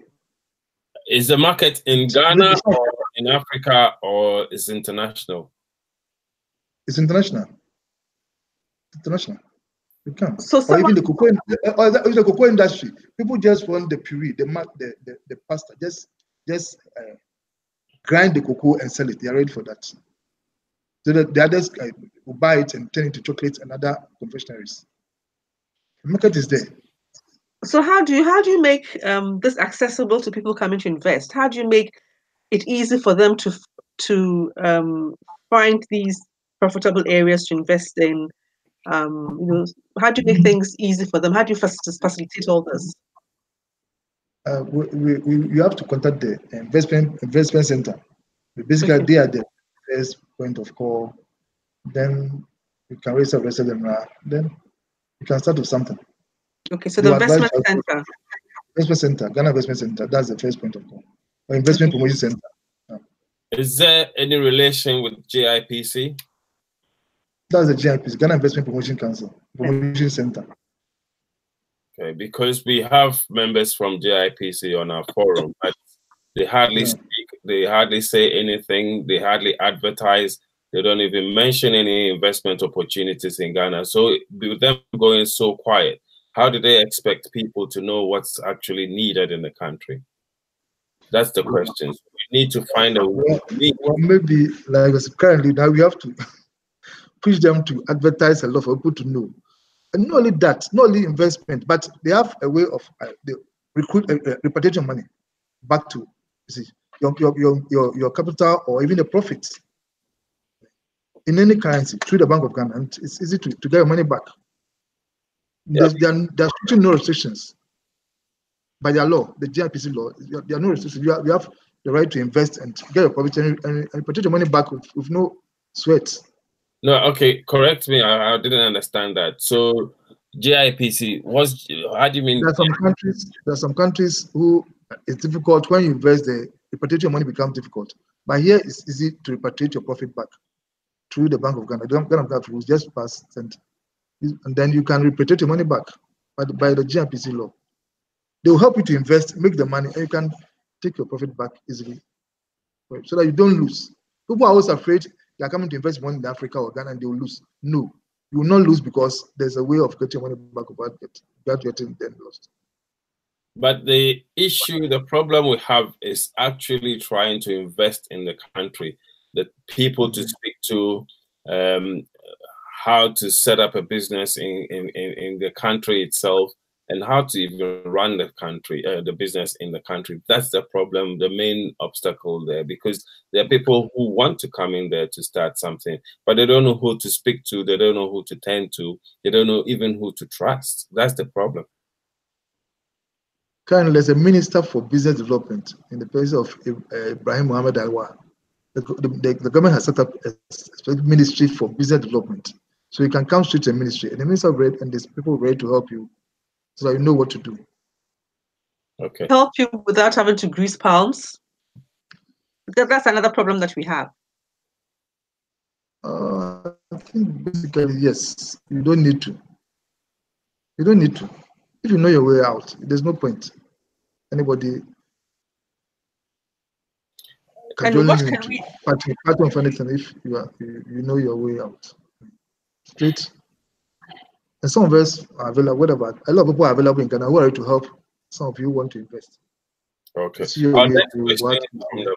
Is the market in Ghana or in Africa, or is it international? It's international. International. You can. So or even the cocoa industry. People just want the puree, the pasta. Just grind the cocoa and sell it. They are ready for that. So that the others will buy it and turn it into chocolate and other confectionaries. The market is there. So how do you make this accessible to people coming to invest? How do you make it easy for them to find these profitable areas to invest in? How do you make things easy for them? How do you facilitate all this? You have to contact the investment center. Basically, they are the first point of call. Then you can raise them. Then you can start with something. Okay, so the investment center. Investment center, Ghana Investment Center, that's the first point of call. Or investment promotion center. Yeah. Is there any relation with GIPC? That's the GIPC, Ghana Investment Promotion Council, Promotion Center. Okay, because we have members from GIPC on our forum, but they hardly speak, they hardly say anything, they hardly advertise, they don't even mention any investment opportunities in Ghana. So with them going so quiet, how do they expect people to know what's actually needed in the country? That's the question. So we need to find a way. Well, maybe like currently now we have to push them to advertise a lot for people to know. And not only that, not only investment, but they have a way of they recruit repatriation money back to your capital or even the profits in any currency through the Bank of Ghana. And it's easy to get your money back. Yeah. There's no restrictions by their law, the GIPC law. There are no restrictions. You have the right to invest and get your profit and protect your money back with no sweat. No, okay, correct me. I didn't understand that. So GIPC how do you mean? There are some countries who it's difficult when you invest the repatriation money becomes difficult. But here it's easy to repatriate your profit back through the Bank of Ghana. The Bank of Ghana rules just pass and then you can repatriate your money back by the GIPC law. They will help you to invest, make the money, and you can take your profit back easily, right? So that you don't lose. People are always afraid they are coming to invest money in Africa or Ghana and they will lose. No, you will not lose because there's a way of getting money back without getting then lost. But the issue, the problem we have is actually trying to invest in the country, the people to speak to, how to set up a business in the country itself. and how to even run the country, the business in the country. That's the problem, the main obstacle there, because there are people who want to come in there to start something, but they don't know who to speak to, they don't know who to turn to, they don't know even who to trust. That's the problem. Currently, there's a minister for business development in the place of Ibrahim Mohammed Alwa. The government has set up a ministry for business development. So you can come straight to a ministry, and the minister ready, and there's people ready to help you, so that you know what to do. Okay. Help you without having to grease palms? Because that's another problem that we have. I think basically, yes, you don't need to. You don't need to. If you know your way out, there's no point. Anybody cajoling you into part of anything if you know your way out. Straight. And some of us are available, whatever. A lot of people are available in Ghana who are ready to help. Some of you want to invest. Okay. The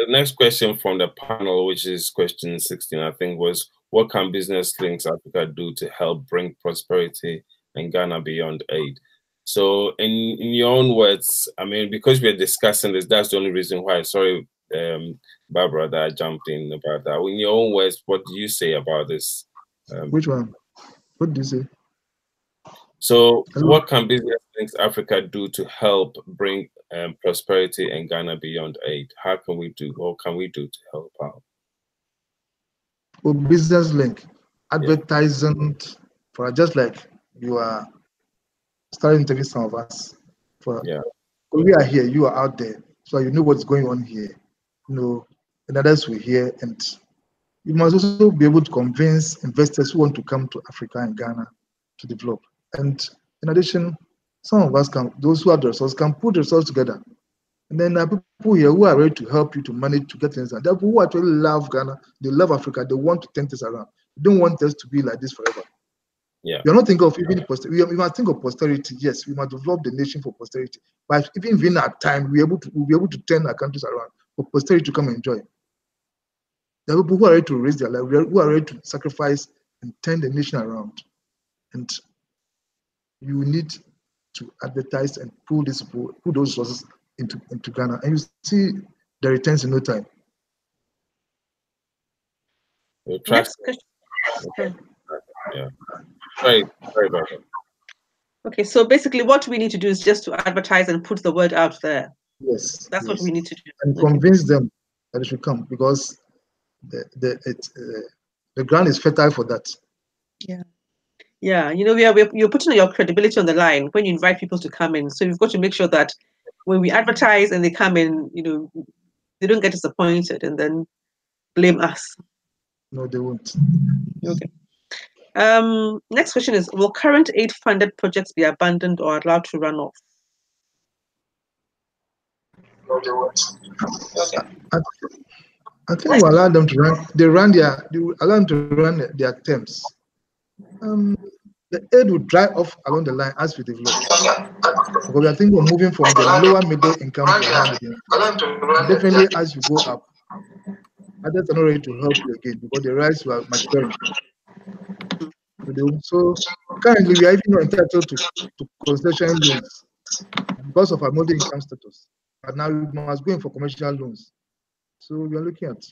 next question from the panel, which is question 16, I think, was, what can Business Links Africa do to help bring prosperity in Ghana beyond aid? So in your own words, I mean, because we're discussing this, that's the only reason why. Sorry, Barbara, that I jumped in about that. In your own words, what do you say about this? Which one? What do you say? So what can Business Links Africa do to help bring prosperity in Ghana beyond aid? How can we do, what can we do to help out? Well, Business Link, advertisement, for just like you are starting to interview some of us. We are here, you are out there, so you know what's going on here. You know, and others will hear, and you must also be able to convince investors who want to come to Africa and Ghana to develop. And in addition, some of us those who have the resources can put the resources together. And then there are people here who are ready to help you to manage, to get things done. There are people who actually love Ghana, they love Africa, they want to turn this around. They don't want us to be like this forever. Yeah. You're not thinking of even posterity. We must think of posterity. Yes, we must develop the nation for posterity. But even within our time, we'll be able to turn our countries around for posterity to come and enjoy. There are people who are ready to raise their life, who are ready to sacrifice and turn the nation around. And you need to advertise and pull those resources into Ghana, and you see the returns in no time. Next question. Yeah. Very bad. Okay, so basically what we need to do is just to advertise and put the word out there. Yes. That's what we need to do. And convince them that it should come, because the ground is fertile for that. Yeah. Yeah, you know, you're putting your credibility on the line when you invite people to come in. So you've got to make sure that when we advertise and they come in, you know, they don't get disappointed and then blame us. No, they won't. Okay. Next question is, will current aid-funded projects be abandoned or allowed to run off? No, they won't. Okay. I think we allow them to run. They allow them to run their attempts. The aid will dry off along the line as we develop. Because we are thinking of moving from the lower middle income to higher middle income. Definitely, as you go up, others are not ready to help you again because the rights were maturing. So currently, we are even not entitled to concession loans because of our middle income status. But now we must go in for commercial loans. So we are looking at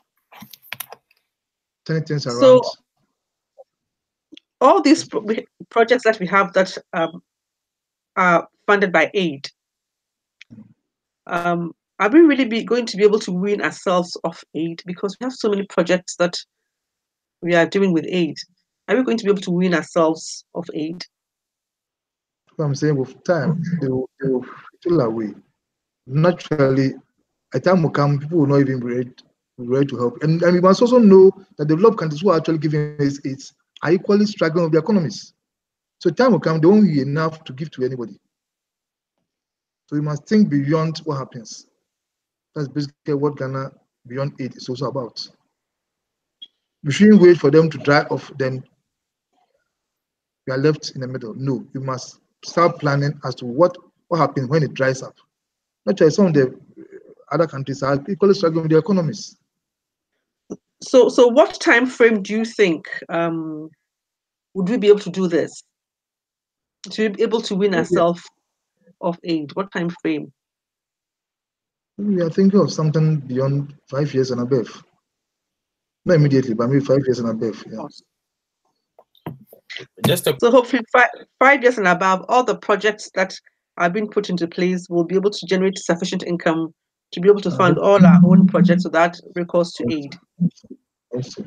turning things around. So all these projects that we have that are funded by aid, are we really going to be able to wean ourselves off aid? Because we have so many projects that we are doing with aid. Are we going to be able to wean ourselves off aid? What I'm saying, with time, they will fill away. Naturally, a time will come, people will not even be ready to help. And we must also know that developed countries who are actually giving us aid are equally struggling with their economies. So time will come, there won't be enough to give to anybody. So we must think beyond what happens. That's basically what Ghana Beyond Aid is also about. We shouldn't wait for them to dry off, then we are left in the middle. No, we must start planning as to what happens when it dries up. Naturally, some of the other countries are equally struggling with their economies. So what time frame do you think would we be able to do this? to be able to win ourselves of aid? What time frame? We are thinking of something beyond 5 years and above. Not immediately, but maybe 5 years and above. Yeah. So hopefully 5 years and above, all the projects that are being put into place will be able to generate sufficient income to be able to fund all our own projects without recourse to aid. Also.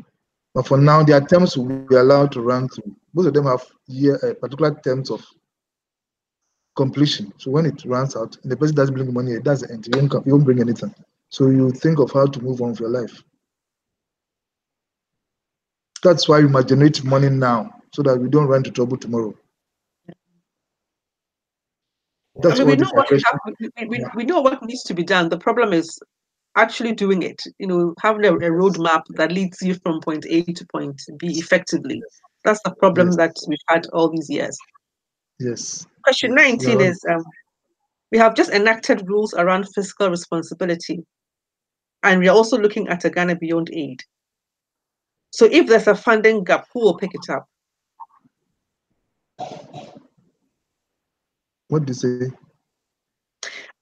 But for now, the attempts will be allowed to run through. Most of them have particular terms of completion. So when it runs out and the person doesn't bring money, it doesn't end. You won't bring anything. So you think of how to move on with your life. That's why we must generate money now so that we don't run into trouble tomorrow. That's we know we know what needs to be done. The problem is actually doing it. Having a roadmap that leads you from point A to point B effectively. That's the problem that we've had all these years. Yes. Question 19 is, we have just enacted rules around fiscal responsibility, and we are also looking at a Ghana Beyond Aid. So if there's a funding gap, who will pick it up? What do you say?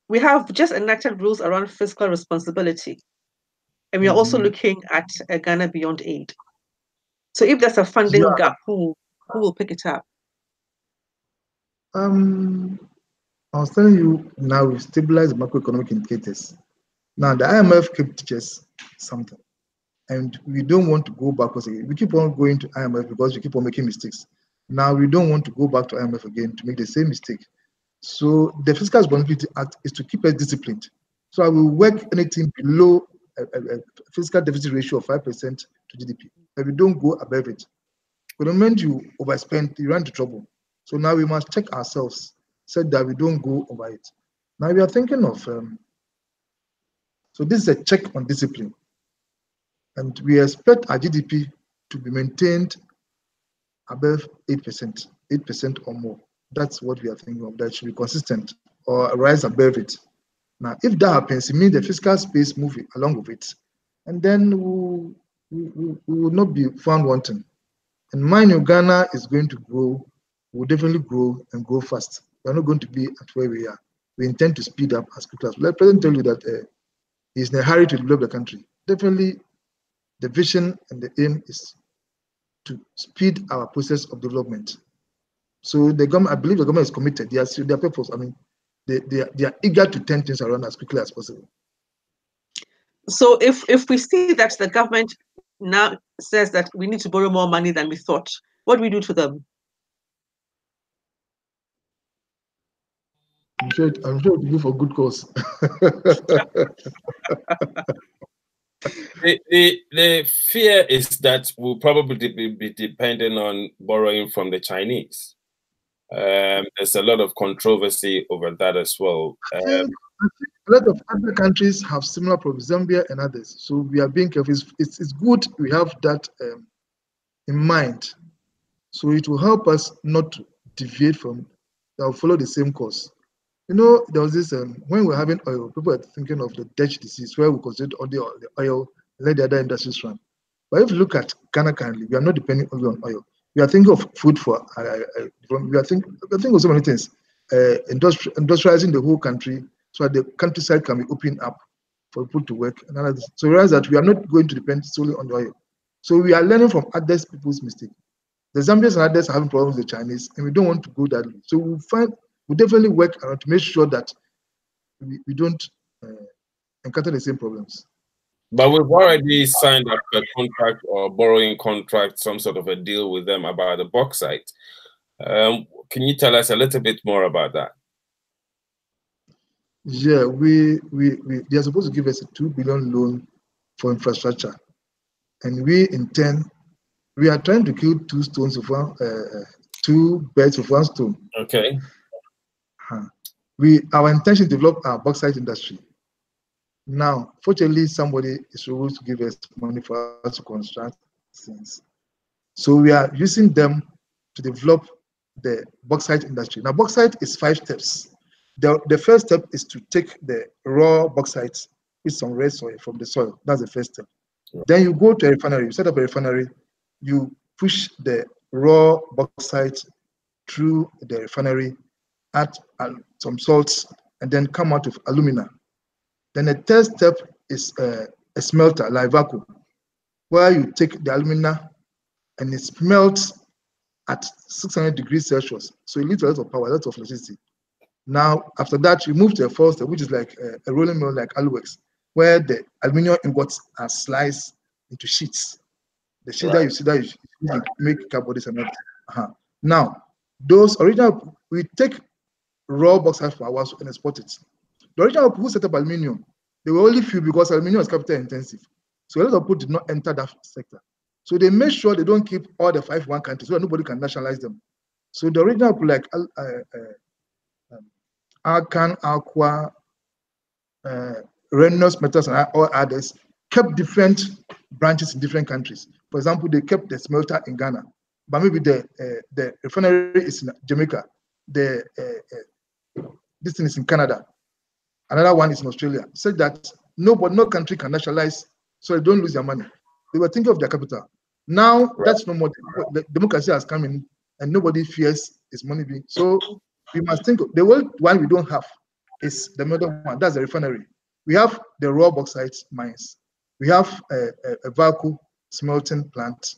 We have just enacted rules around fiscal responsibility, and we are also looking at a Ghana Beyond Aid. So if there's a funding gap, who will pick it up? I was telling you now we stabilize macroeconomic indicators. Now the IMF kept teachers something, and we don't want to go backwards again. We keep on going to IMF because we keep on making mistakes. Now we don't want to go back to IMF again to make the same mistake. So the Fiscal Responsibility Act is to keep us disciplined. So I will work anything below a fiscal deficit ratio of 5% to GDP. But we don't go above it. But the moment you overspend, you run into trouble. So now we must check ourselves, so that we don't go over it. Now we are thinking of, so this is a check on discipline. And we expect our GDP to be maintained above 8%, 8% or more. That's what we are thinking of. That should be consistent or rise above it. Now, if that happens, it means the fiscal space moves along with it. And then we will not be found wanting. And mind you, Ghana is going to grow, will definitely grow and grow fast. We're not going to be at where we are. We intend to speed up as quickly as. Let the president tell you that he's in a hurry to develop the country. Definitely, the vision and the aim is to speed our process of development. So the government, I believe the government is committed. They are their purpose. I mean, they are eager to turn things around as quickly as possible. So if we see that the government now says that we need to borrow more money than we thought, what do we do to them? I'm sure it will go for good cause. The fear is that we'll probably be dependent on borrowing from the Chinese. There's a lot of controversy over that as well. I think a lot of other countries have similar problems, Zambia and others. So we are being careful. It's good we have that in mind. So it will help us not to deviate from, follow the same course. There was this, when we're having oil, people are thinking of the Dutch disease, where we concentrate on the oil, let the other industries run. But if you look at Ghana currently, we are not depending only on oil. We are thinking of food for, we are thinking of so many things. Industrializing the whole country so that the countryside can be opened up for people to work. So we realize that we are not going to depend solely on the oil. So we are learning from other people's mistakes. The Zambians and others are having problems with the Chinese, and we don't want to go that way. So we definitely work around to make sure that we don't encounter the same problems. But we've already signed up a contract or borrowing contract, some sort of a deal with them about the bauxite. Can you tell us a little bit more about that? Yeah, they are supposed to give us a 2 billion loan for infrastructure, and we are trying to kill two birds with one stone. Okay. Our intention is to develop our bauxite industry. Now, fortunately, somebody is supposed to give us money for us to construct things. So we are using them to develop the bauxite industry. Now, bauxite is 5 steps. The first step is to take the raw bauxite with some red soil from the soil. That's the first step. Then you go to a refinery, you set up a refinery, you push the raw bauxite through the refinery, add some salts, and then come out with alumina. Then the third step is a smelter, like vacuum, where you take the alumina and it smelts at 600 degrees Celsius. So it needs a lot of power, a lot of electricity. Now, after that, you move to a fourth step, which is like a rolling mill like Aluex, where the aluminium ingots are sliced into sheets. The sheet that you see that you make cardboards and everything. Now, those original, we take raw bauxite for ours and export it. The original people who set up aluminium, they were only few because aluminium is capital intensive. So a lot of people did not enter that sector. So they make sure they don't keep all the 5 one countries so that nobody can nationalize them. So the original people like Arcan, Aqua, Reynolds Metals, and all others kept different branches in different countries. For example, they kept the smelter in Ghana, but maybe the refinery is in Jamaica. This thing is in Canada. Another one is in Australia. Said that no country can nationalize, so they don't lose their money. They were thinking of their capital. Now that's no more. The democracy has come in, and nobody fears its money being. So we must think the world one we don't have is the middle one. That's the refinery. We have the raw bauxite mines. We have a vacuum smelting plant.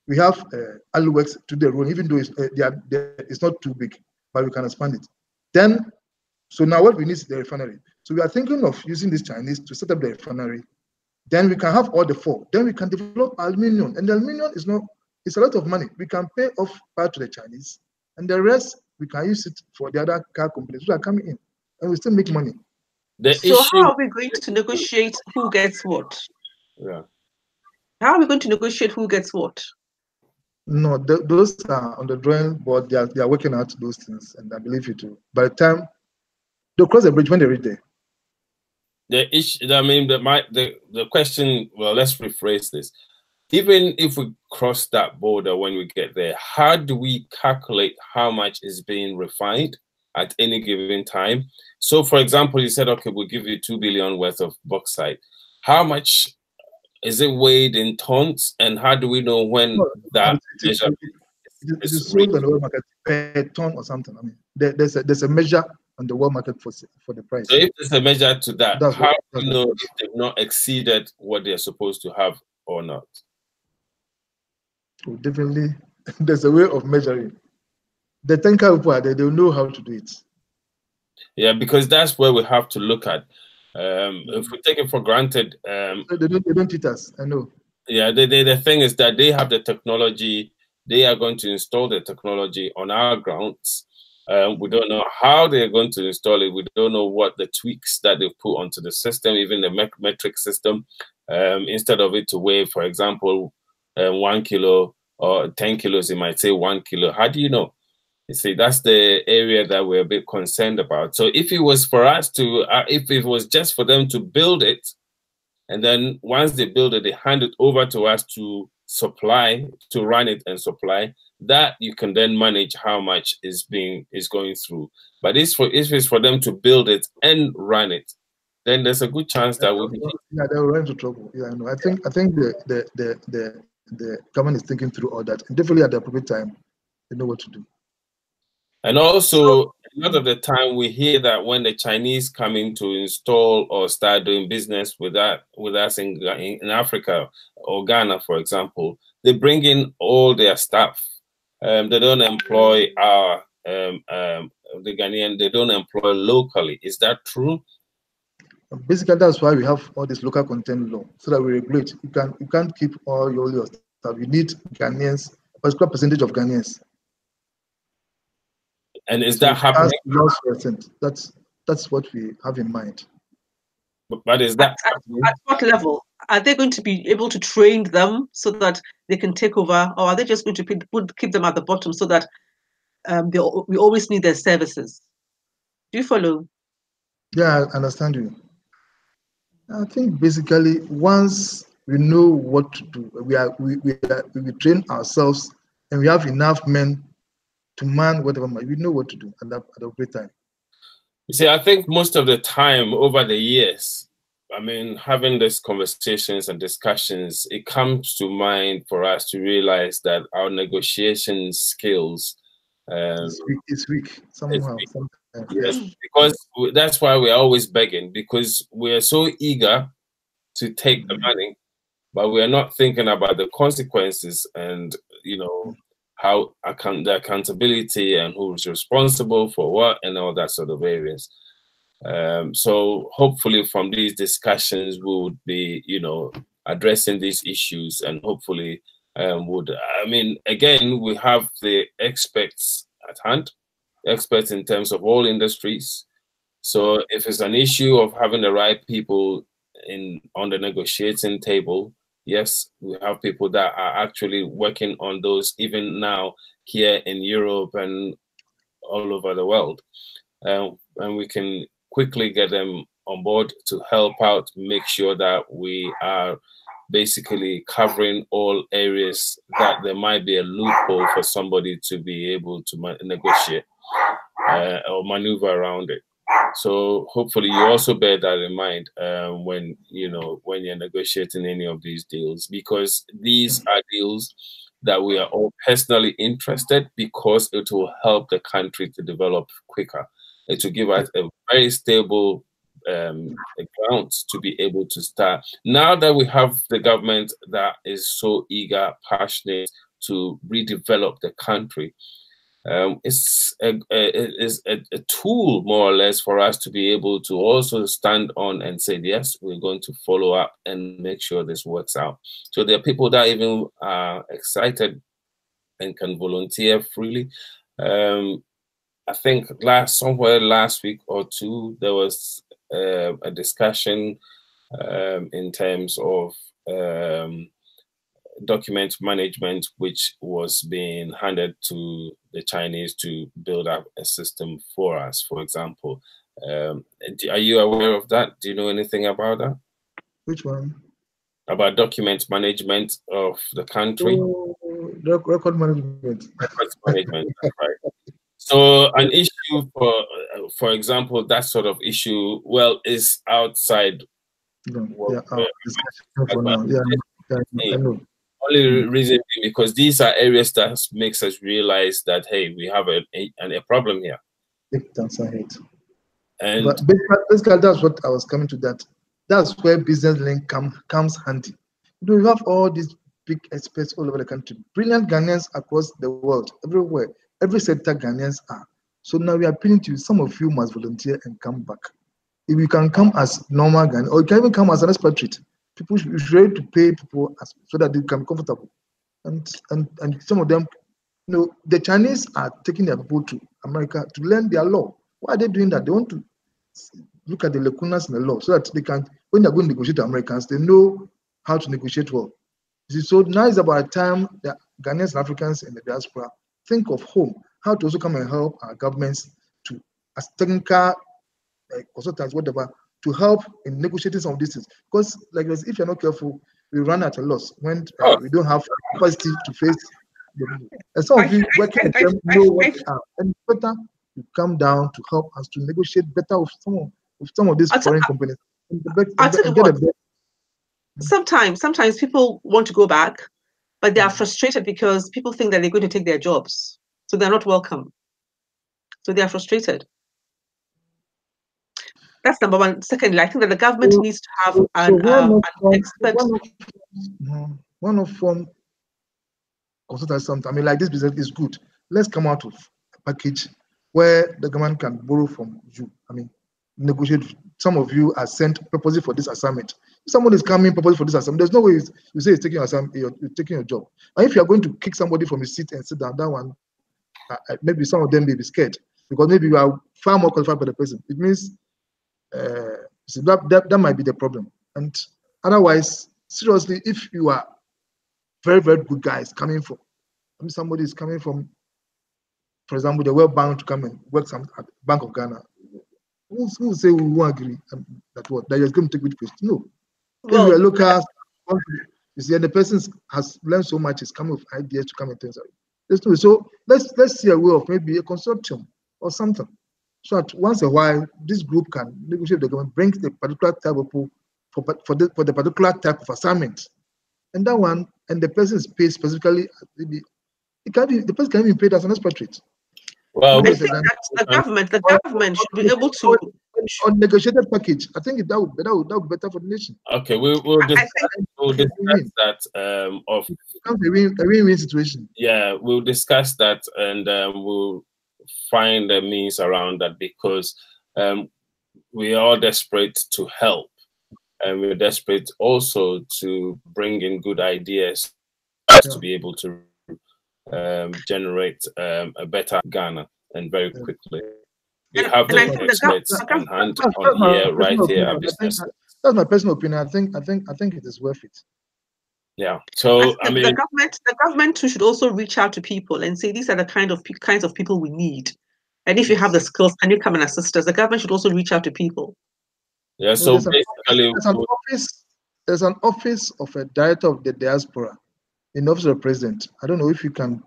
We have Aluex to the road, even though it's not too big, but we can expand it. Then, so now what we need is the refinery. So we are thinking of using this Chinese to set up the refinery. Then we can have all the 4. Then we can develop aluminium. And the aluminium it's a lot of money. We can pay off part to the Chinese. And the rest, we can use it for the other car companies who are coming in. And we still make money. So how are we going to negotiate who gets what? Yeah. How are we going to negotiate who gets what? No, those are on the drawing board. They are working out those things, and I believe you too. By the time they'll cross the bridge when they reach there. The issue, I mean, the question, well, let's rephrase this. Even if we cross that border when we get there, how do we calculate how much is being refined at any given time? So, for example, you said, okay, we'll give you 2 billion worth of bauxite. How much is it weighed in tons? And how do we know when that measure is sold on the world market per ton or something? I mean, there's a measure on the world market for the price. So if there's a measure to that, how do you know if they've not exceeded what they're supposed to have or not? Oh, definitely, there's a way of measuring. The tanker people are there, they'll know how to do it. Yeah, because that's where we have to look at. If we take it for granted, they don't cheat us. I know. Yeah, the thing is that they have the technology. They are going to install the technology on our grounds. We don't know how they're going to install it. We don't know what the tweaks that they've put onto the system, even the metric system. Instead of it to weigh, for example, 1 kilo or 10 kilos, it might say 1 kilo. How do you know? You see, that's the area that we're a bit concerned about. So if it was for us to, if it was just for them to build it, and then once they build it, they hand it over to us to supply, to run it and supply, that you can then manage how much is going through. But if it's for them to build it and run it, then there's a good chance that we'll be. Yeah, they'll run into trouble. Yeah, I know. I think the government is thinking through all that, and definitely at the appropriate time, they know what to do. And also, a lot of the time we hear that when the Chinese come in to install or start doing business with us in Africa or Ghana, for example, they bring in all their staff. They don't employ the Ghanaian. They don't employ locally. Is that true? Basically, that's why we have all this local content law, so that we regulate. You can't keep all your stuff. You need Ghanaians, a particular percentage of Ghanaians. And is that happening? That's what we have in mind. But is that at what level? Are they going to be able to train them so that they can take over, or are they just going to keep them at the bottom so that we always need their services? Do you follow? Yeah, I understand you. I think basically once we know what to do, we train ourselves and we have enough men to man whatever, we know what to do at the great time. You see, I think most of the time over the years, I mean, having these conversations and discussions, it comes to mind for us to realize that our negotiation skills It's weak somehow. Sometimes. Yes, because that's why we're always begging, because we're so eager to take the money, but we are not thinking about the consequences and, you know, how the accountability and who's responsible for what and all that sort of areas. So hopefully from these discussions, we would be, you know, addressing these issues, and hopefully I mean, again, we have the experts at hand, experts in terms of all industries. So if it's an issue of having the right people on the negotiating table, yes, we have people that are actually working on those even now here in Europe and all over the world. And we can quickly get them on board to help out, make sure that we are basically covering all areas that there might be a loophole for somebody to be able to negotiate or maneuver around it. So hopefully you also bear that in mind when you're negotiating any of these deals, because these are deals that we are all personally interested, because it will help the country to develop quicker. It will give us a very stable ground to be able to start. Now that we have the government that is so eager, passionate to redevelop the country, it's a tool more or less for us to be able to also stand on and say, yes, we're going to follow up and make sure this works out. So there are people that even are excited and can volunteer freely. I think somewhere last week or two, there was a discussion in terms of document management, which was being handed to the Chinese to build up a system for us, for example. Are you aware of that? Do you know anything about that? Which one? About document management of the country? Oh, record management. Records management, that's right. So an issue for example, that sort of issue, well, is outside. I know. Only reason being because these are areas that makes us realize that, hey, we have a problem here. And but basically, that's what I was coming to. That's where business link comes handy. You have all these big experts all over the country, brilliant Ghanaians across the world, everywhere, every sector Ghanaians are. So now we are appealing to you. Some of you must volunteer and come back. If you can come as normal Ghanaian, or you can even come as an expatriate, people should be ready to pay people so that they can be comfortable. And some of them, you know, the Chinese are taking their people to America to learn their law. Why are they doing that? They want to look at the lacunas in the law so that they can, when they're going to negotiate with Americans, they know how to negotiate well. You see, so now is about time that Ghanaians and Africans in the diaspora think of home, how to also come and help our governments to, as technical consultants, whatever, to help in negotiating some of these things. Because, like, if you're not careful, we run at a loss when we don't have capacity to face them. And some of you working with them know what they are. And it's better to come down to help us to negotiate better with some of these foreign companies. Sometimes people want to go back, but they are frustrated because people think that they're going to take their jobs. So they're not welcome. So they are frustrated. That's number one. Secondly, I think that the government needs to have an expert. One of from consultants, I mean, like, this business is good. Let's come out of a package where the government can borrow from you. I mean, negotiate. Some of you are sent purposely for this assignment. If someone is coming purposely for this assignment, there's no way you say it's taking your assignment, you're taking your job. And if you are going to kick somebody from his seat and sit down, that one, maybe some of them may be scared because maybe you are far more qualified for the person. It means so that might be the problem. And otherwise, seriously, if you are very, very good guys coming from, I mean, somebody is coming from, for example, the World Bank to come and work at Bank of Ghana, who will say we won't agree that you're going to take which place? No. Well, if you're local, you see, and the person has learned so much, is coming with ideas to come and things like. So let's see a way of maybe a consortium or something. So that once a while, this group can negotiate with the government, brings the particular type of people for the particular type of assignment. And that one, and the person is paid specifically, the person can be paid as an expatriate. Well, I think that the government should be able to on negotiated package. I think that would be better for the nation. Okay, we'll discuss that. Of a win-win situation. Yeah, we'll discuss that, and we'll find a means around that, because we are desperate to help, and we're desperate also to bring in good ideas to be able to generate a better Ghana, and very quickly. We have the experts on hand on here, right here at business. That's my personal opinion. I think it is worth it. Yeah. So I mean, the government too should also reach out to people and say these are the kinds of people we need, and if you have the skills, can you come and assist us? The government should also reach out to people. Yeah. So basically, there's an office of a director of the diaspora in the office of the president. I don't know if you can.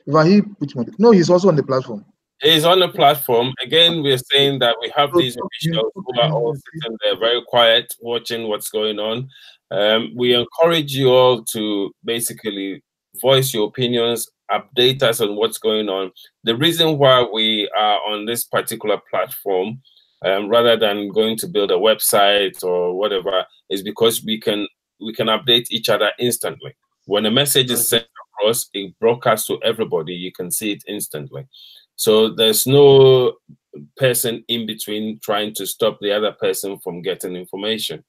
No, he's also on the platform. He's on the platform. Again, we're saying that we have these officials who are all sitting there very quiet, watching what's going on. We encourage you all to basically voice your opinions, update us on what's going on. The reason why we are on this particular platform, rather than going to build a website or whatever, is because we can update each other instantly. When a message is sent across, it broadcasts to everybody. You can see it instantly. So there's no person in between trying to stop the other person from getting information.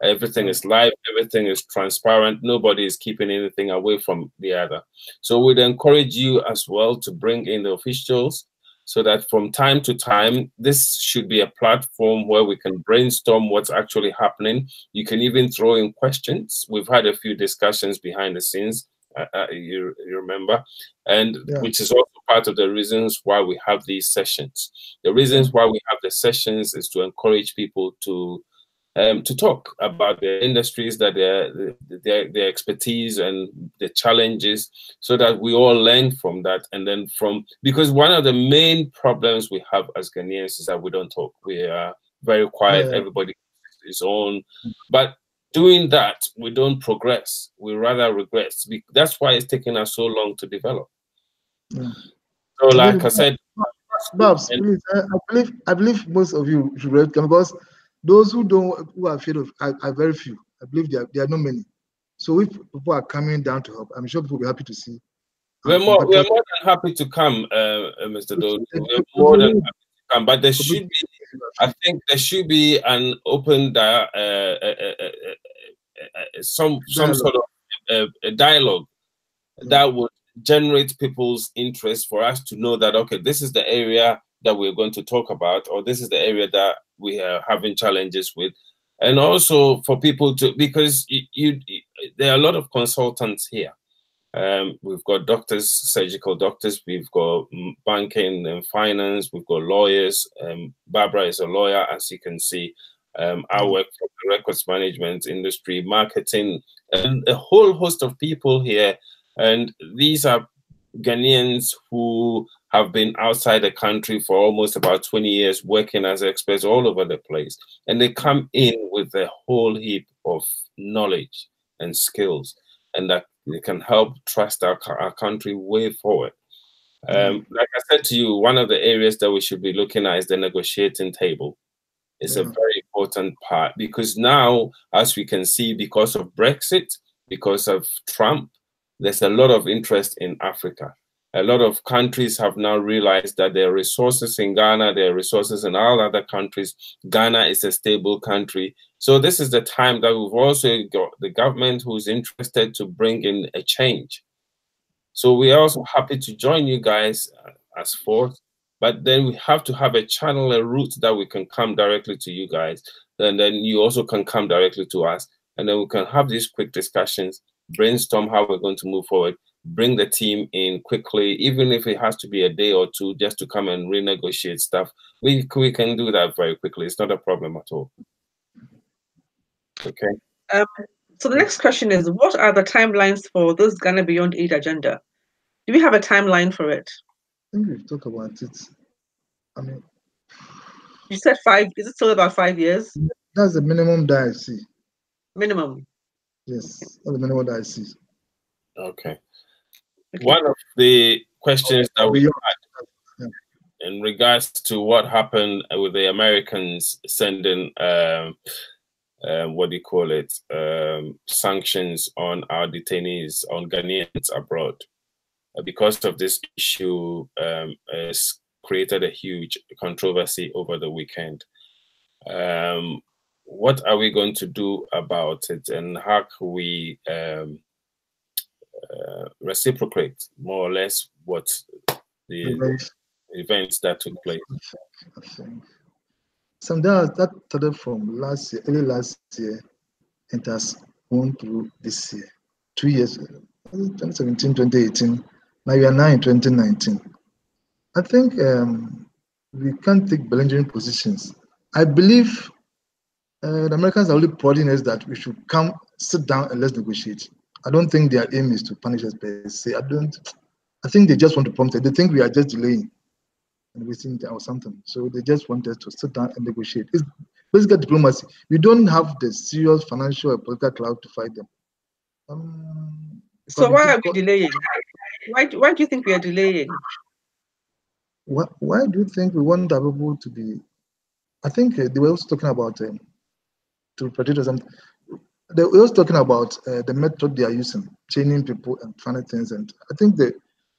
Everything is live, everything is transparent. Nobody is keeping anything away from the other. So we'd encourage you as well to bring in the officials, so that from time to time, this should be a platform where we can brainstorm what's actually happening. You can even throw in questions. We've had a few discussions behind the scenes. You remember, and which is also part of the reasons why we have these sessions. The reasons why we have the sessions is to encourage people to talk about the industries, that their expertise and the challenges, so that we all learn from that. And then because one of the main problems we have as Ghanaians is that we don't talk. We are very quiet. Everybody is on, but doing that, we don't progress. We rather regress. That's why it's taking us so long to develop. So, like I said, Babs, please, I believe most of you should read, because those who are afraid of are very few. I believe there are not many. So if people are coming down to help, I'm sure people will be happy to see. We're more than happy to come, Mr. Duodu. We're more than happy to come, but there should be. I think there should be an open some sort of a dialogue that would generate people's interest, for us to know that, okay, this is the area that we're going to talk about, or this is the area that we are having challenges with. And also for people to, because there are a lot of consultants here. We've got doctors, surgical doctors, we've got banking and finance, we've got lawyers. Barbara is a lawyer, as you can see. I work for the records management industry, marketing, and a whole host of people here. And these are Ghanaians who have been outside the country for almost about 20 years, working as experts all over the place. And they come in with a whole heap of knowledge and skills, and that they can help trust our country way forward. Like I said to you, one of the areas that we should be looking at is the negotiating table. It's a very important part, because now, as we can see, because of Brexit, because of Trump, there's a lot of interest in Africa. A lot of countries have now realized that there are resources in Ghana, there are resources in all other countries. Ghana is a stable country. So this is the time that we've also got the government who's interested to bring in a change. So we are also happy to join you guys as force, but then we have to have a channel, a route that we can come directly to you guys. And then you also can come directly to us. And then we can have these quick discussions, brainstorm how we're going to move forward, bring the team in quickly, even if it has to be a day or two just to come and renegotiate stuff. We can do that very quickly. It's not a problem at all. Okay. So the next question is, what are the timelines for this Ghana Beyond Aid agenda? Do we have a timeline for it? I think we've talked about it. I mean, you said 5. Is it still about 5 years? That's the minimum that I see. Minimum. Yes, that's the minimum that I see. Okay. One of the questions that we had, in regards to what happened with the Americans sending what do you call it, sanctions on our detainees, on Ghanaians abroad. Because of this issue, has created a huge controversy over the weekend. What are we going to do about it, and how can we reciprocate more or less what the events that took place? I think. So that started from last year, early last year, and has gone through this year. 2 years, 2017, 2018. Now we are now in 2019. I think we can't take belligerent positions. I believe the Americans are only prodding us that we should come, sit down, and let's negotiate. I don't think their aim is to punish us per se. I think they just want to prompt it. They think we are just delaying and wasting time or something. So they just want us to sit down and negotiate. It's basically diplomacy. We don't have the serious financial or political clout to fight them. So why are we delaying? Why do you think we are delaying? Why do you think we want our people to be? I think they were also talking about to protect us. They were also talking about the method they are using, chaining people and funny things. And I think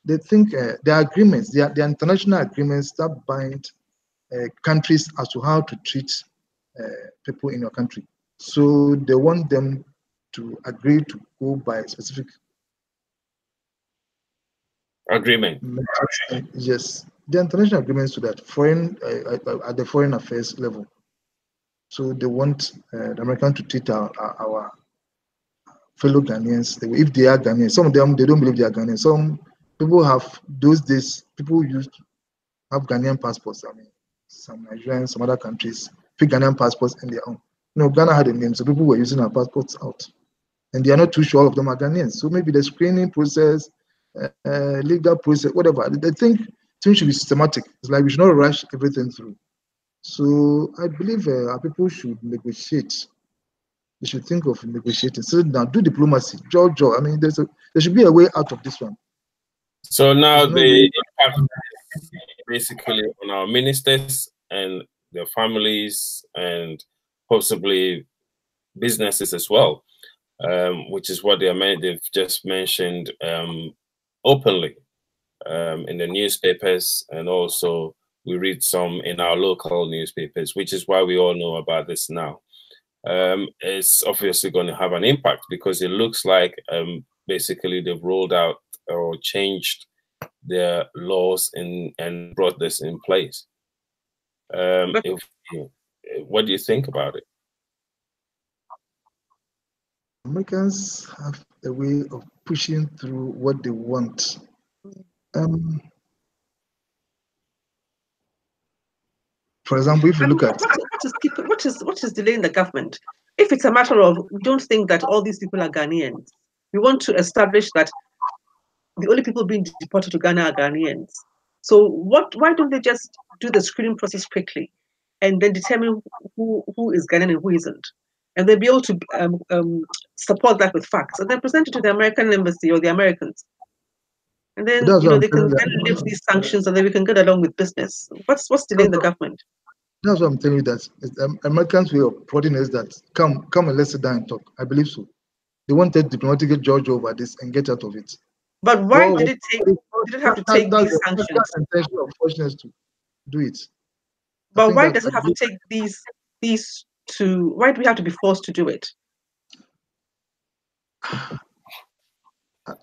they think their agreements, their international agreements that bind countries as to how to treat people in your country. So they want them to agree to go by specific agreement. Yes, the international agreements to that foreign at the foreign affairs level. So they want the Americans to treat our fellow Ghanaians if they are Ghanaians. Some of them they don't believe they are Ghanaians. Some people have those days. People used to have Ghanaian passports. I mean, some Nigerians, some other countries pick Ghanaian passports in their own. Ghana had a name, so people were using our passports out, and they are not too sure all of them are Ghanaians. So maybe the screening process, legal process, whatever. They think things should be systematic. It's like we should not rush everything through. So I believe our people should negotiate. They should think of negotiating. Sit down, do diplomacy. I mean, there should be a way out of this one. So now the impact basically on our ministers and their families and possibly businesses as well, which is what they've just mentioned openly in the newspapers, and also we read some in our local newspapers, which is why we all know about this now. It's obviously going to have an impact because it looks like basically they've rolled out or changed their laws and brought this in place. What do you think about it? Americans have a way of pushing through what they want. For example, if you look at what is delaying the government? If it's a matter of we don't think that all these people are Ghanaians, we want to establish that the only people being deported to Ghana are Ghanaians. So why don't they just do the screening process quickly and then determine who is Ghanaian and who isn't? And they'll be able to support that with facts and then present it to the American embassy or the Americans. And then they can then lift these sanctions and then we can get along with business. What's delaying the government? That's what I'm telling you, that Americans' way of prodding is that come and let's sit down and talk. I believe so. They wanted diplomatic judge over this and get out of it. But why did it have to take these sanctions? That's the intention of forcing to do it. But why does it have to take these to? Why do we have to be forced to do it?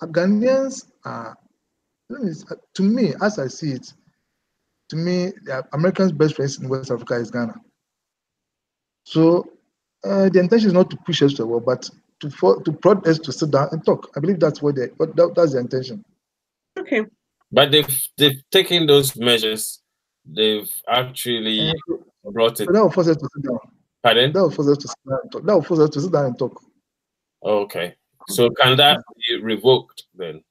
Ghanaians are, to me, as I see it, to me, Americans' best friends in West Africa is Ghana. So the intention is not to push us to the wall, but to prod us to sit down and talk. I believe that's that's the intention. Okay. But they've taken those measures. They've actually brought it. But that will force us to sit down. Pardon? That will force us to sit down and talk. That will force us to sit down and talk. Okay. So can that be revoked then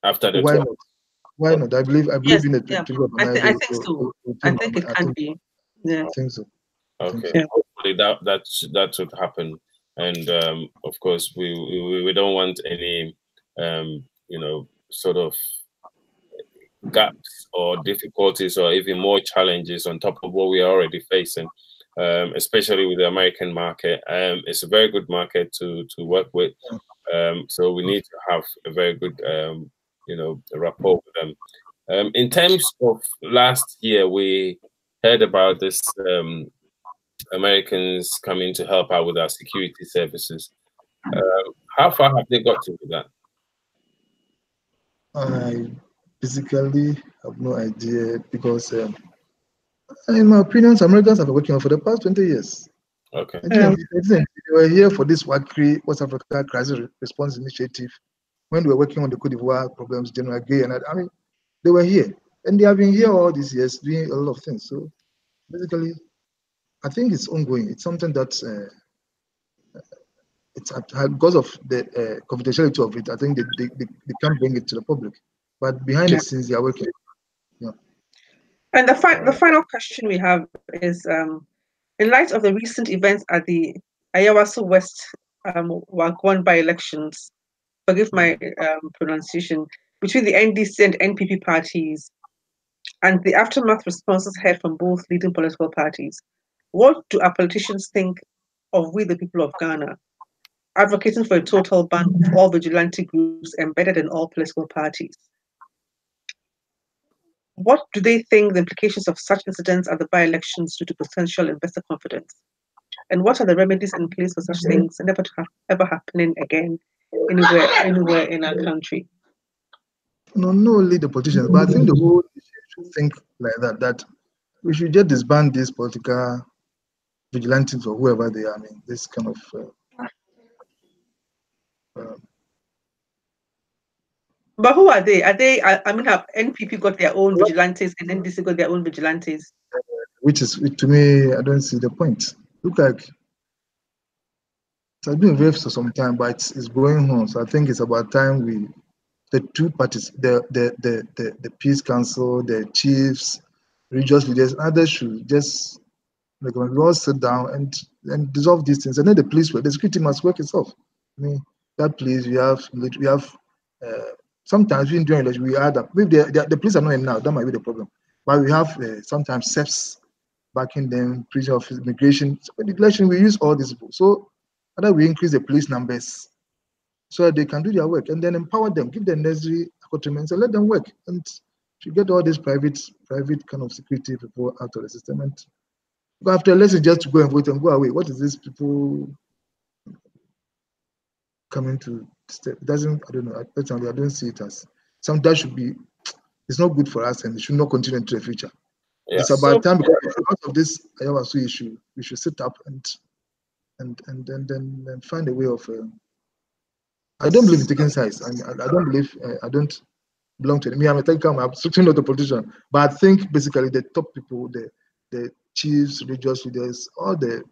after the Why talk? not? Why not? I believe yes, in the yeah. I think so. I think it can be. Yeah. I think so. Okay. Yeah. Hopefully that would happen. And of course we don't want any sort of gaps or difficulties or even more challenges on top of what we are already facing, especially with the American market. It's a very good market to work with. So we need to have a very good, rapport with them. In terms of last year, we heard about this Americans coming to help out with our security services. How far have they got to with that? I basically have no idea because, in my opinion, Americans have been working on for the past 20 years. Okay. They were here for this WACRI, West Africa Crisis Response Initiative, when they were working on the Cote d'Ivoire problems, General Gay, and I mean, they were here. And they have been here all these years doing a lot of things. So basically, I think it's ongoing. It's something that it's because of the confidentiality of it. I think they can't bring it to the public. But behind the scenes, they are working. Yeah. And the final question we have is, in light of the recent events at the Ayawaso West Wagwan by-elections, forgive my pronunciation, between the NDC and NPP parties, and the aftermath responses heard from both leading political parties, what do our politicians think of we the people of Ghana, advocating for a total ban of all vigilante groups embedded in all political parties? What do they think the implications of such incidents at the by-elections due to potential investor confidence? And what are the remedies in place for such things never to ever happening again anywhere in our country? No, not only the politicians, but I think the whole should think like that we should just disband these political vigilantes or whoever they are. I mean, this kind of but who are they? I mean, have NPP got their own vigilantes and NDC got their own vigilantes? Which is, to me, I don't see the point. Look like it's been waves for some time, but it's going on. So I think it's about time the two parties, the Peace Council, the chiefs, religious leaders, others should just we all sit down and dissolve these things. And then the security must work itself. I mean, that police, we have sometimes during election we add up. If the police are not in now, that might be the problem. But we have sometimes SEFs backing them, prison office, immigration. So in the election, we use all these people. So either we increase the police numbers so that they can do their work and then empower them, give them necessary accoutrements and let them work. And to get all these private kind of security people out of the system. And after election, just to go and vote and go away. What is this people coming to step? It doesn't, I don't know. Personally, I don't see it as something that should be, it's not good for us and it should not continue into the future. Yeah. It's about time because of this Ayawaso issue, we should sit up and find a way of. I don't believe in taking sides. I don't believe. I don't belong to me. I'm a thinker. I'm certainly not a politician. But I think basically the top people, the chiefs, religious leaders, all the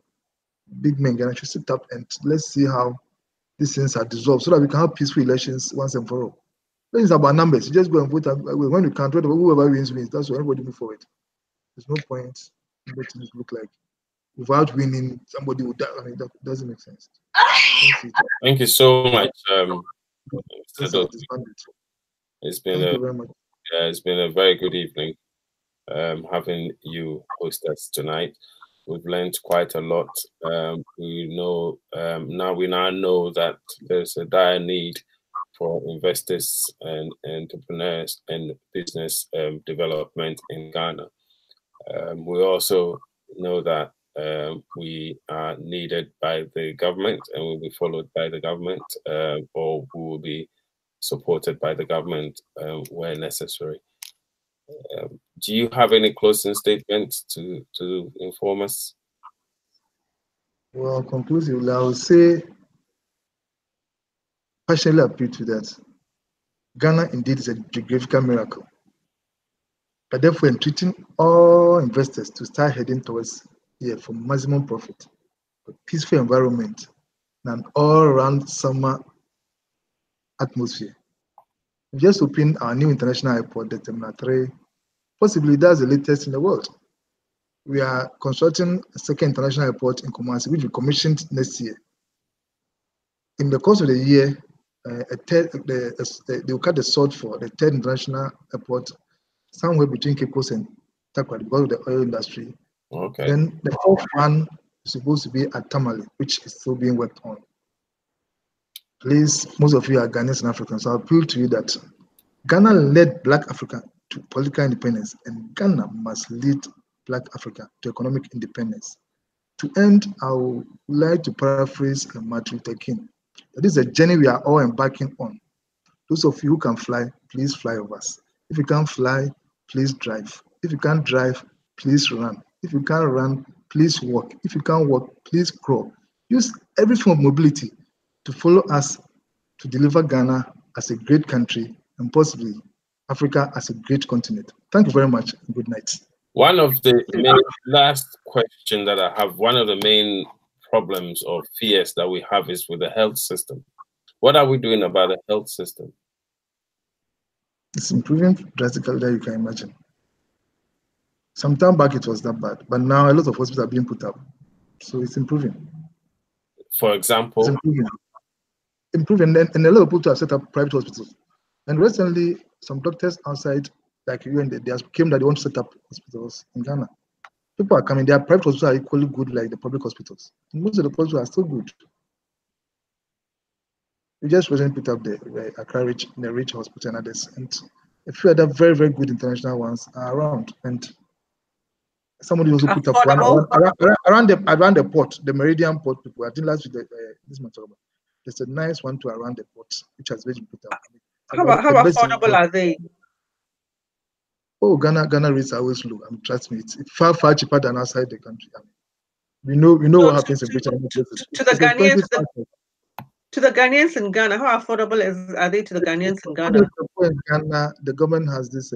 big men, should sit up and let's see how these things are dissolved so that we can have peaceful elections once and for all. It's about numbers. You just go and vote. When you can't, whoever wins. That's why everybody move forward. There's no point in making it look like without winning, somebody would die. I mean, that doesn't make sense. Thank you so much. It's been a very good evening having you host us tonight. We've learned quite a lot. We now know that there's a dire need for investors and entrepreneurs and business development in Ghana. We also know that we are needed by the government and will be followed by the government, or we will be supported by the government where necessary. Do you have any closing statements to inform us? Well, conclusively, I would say, partially appeal to that. Ghana indeed is a geographical miracle. But therefore, entreating all investors to start heading towards here for maximum profit, a peaceful environment, and an all-around summer atmosphere. We just opened our new international airport, the Terminal 3. Possibly that's the latest in the world. We are constructing a second international airport in Kumasi, which will be commissioned next year. In the course of the year, they will cut the sod for the third international airport somewhere between Cape Coast and Takoradi because of the oil industry. Okay. Then the fourth one is supposed to be at Tamale, which is still being worked on. Please, most of you are Ghanaians and Africans, so I appeal to you that Ghana led Black Africa to political independence, and Ghana must lead Black Africa to economic independence. To end, I would like to paraphrase Martin Luther King. This is a journey we are all embarking on. Those of you who can fly, please fly with us. If you can't fly, please drive. If you can't drive, please run. If you can't run, please walk. If you can't walk, please crawl. Use every form of mobility to follow us to deliver Ghana as a great country and possibly Africa as a great continent. Thank you very much and good night. One of the main last question that I have, one of the main problems or fears that we have is with the health system. What are we doing about the health system? It's improving drastically that you can imagine. Some time back it was that bad, but now a lot of hospitals are being put up. So it's improving. For example? It's improving. And a lot of people have set up private hospitals. And recently, some doctors outside, like you and they came that they want to set up hospitals in Ghana. People are coming. Their private hospitals are equally good like the public hospitals. And most of the hospitals are still good. We just recently put up the Accra Rich Hospital and others. And a few other very, very good international ones are around. And somebody also put up one around the port, the Meridian port people. I think last week, this month, there's a nice one to around the port, which has been put up. How affordable are they? Oh, Ghana rates are always low. Trust me, it's far, far cheaper than outside the country. We know what happens in Britain. To the Ghanaians in Ghana, how affordable are they to the Ghanaians in Ghana? In Ghana, the government has this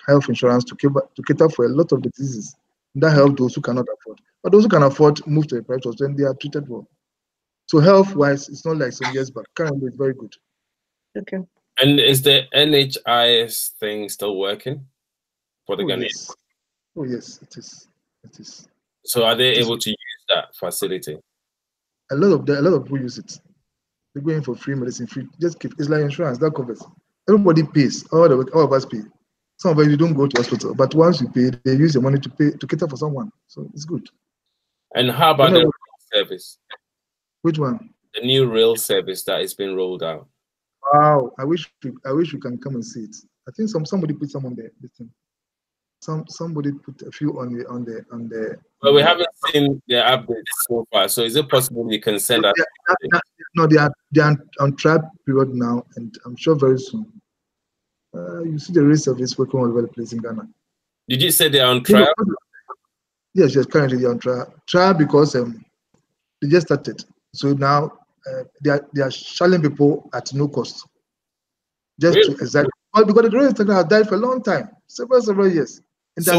health insurance to cater for a lot of the diseases that help those who cannot afford. But those who can afford move to the private hospital and they are treated well. So health-wise, it's not like some years back. Currently, it's very good. Okay. And is the NHIS thing still working for the Ghanaians? Yes. Oh yes, it is. It is. So are they able to use that facility? A lot of people use it. They're going for free medicine, free. It's like insurance that covers. Everybody pays. All of us pay. Some of us you don't go to hospital, but once you pay, they use the money to cater for someone. So it's good. And how about the rail service? Which one? The new rail service that is being rolled out. Wow! I wish we can come and see it. I think somebody put some on the thing. Somebody put a few on the. Well, we haven't seen the updates so far. So is it possible you can send us? No, they are on trial period now, and I'm sure very soon. You see the rail service working all over the place in Ghana. Did you say they are on trial? Yes, currently they're on trial. Trial because they just started. So now they are shelling people at no cost. Just really? To exactly. Well, because the rail sector has died for a long time, several years. And so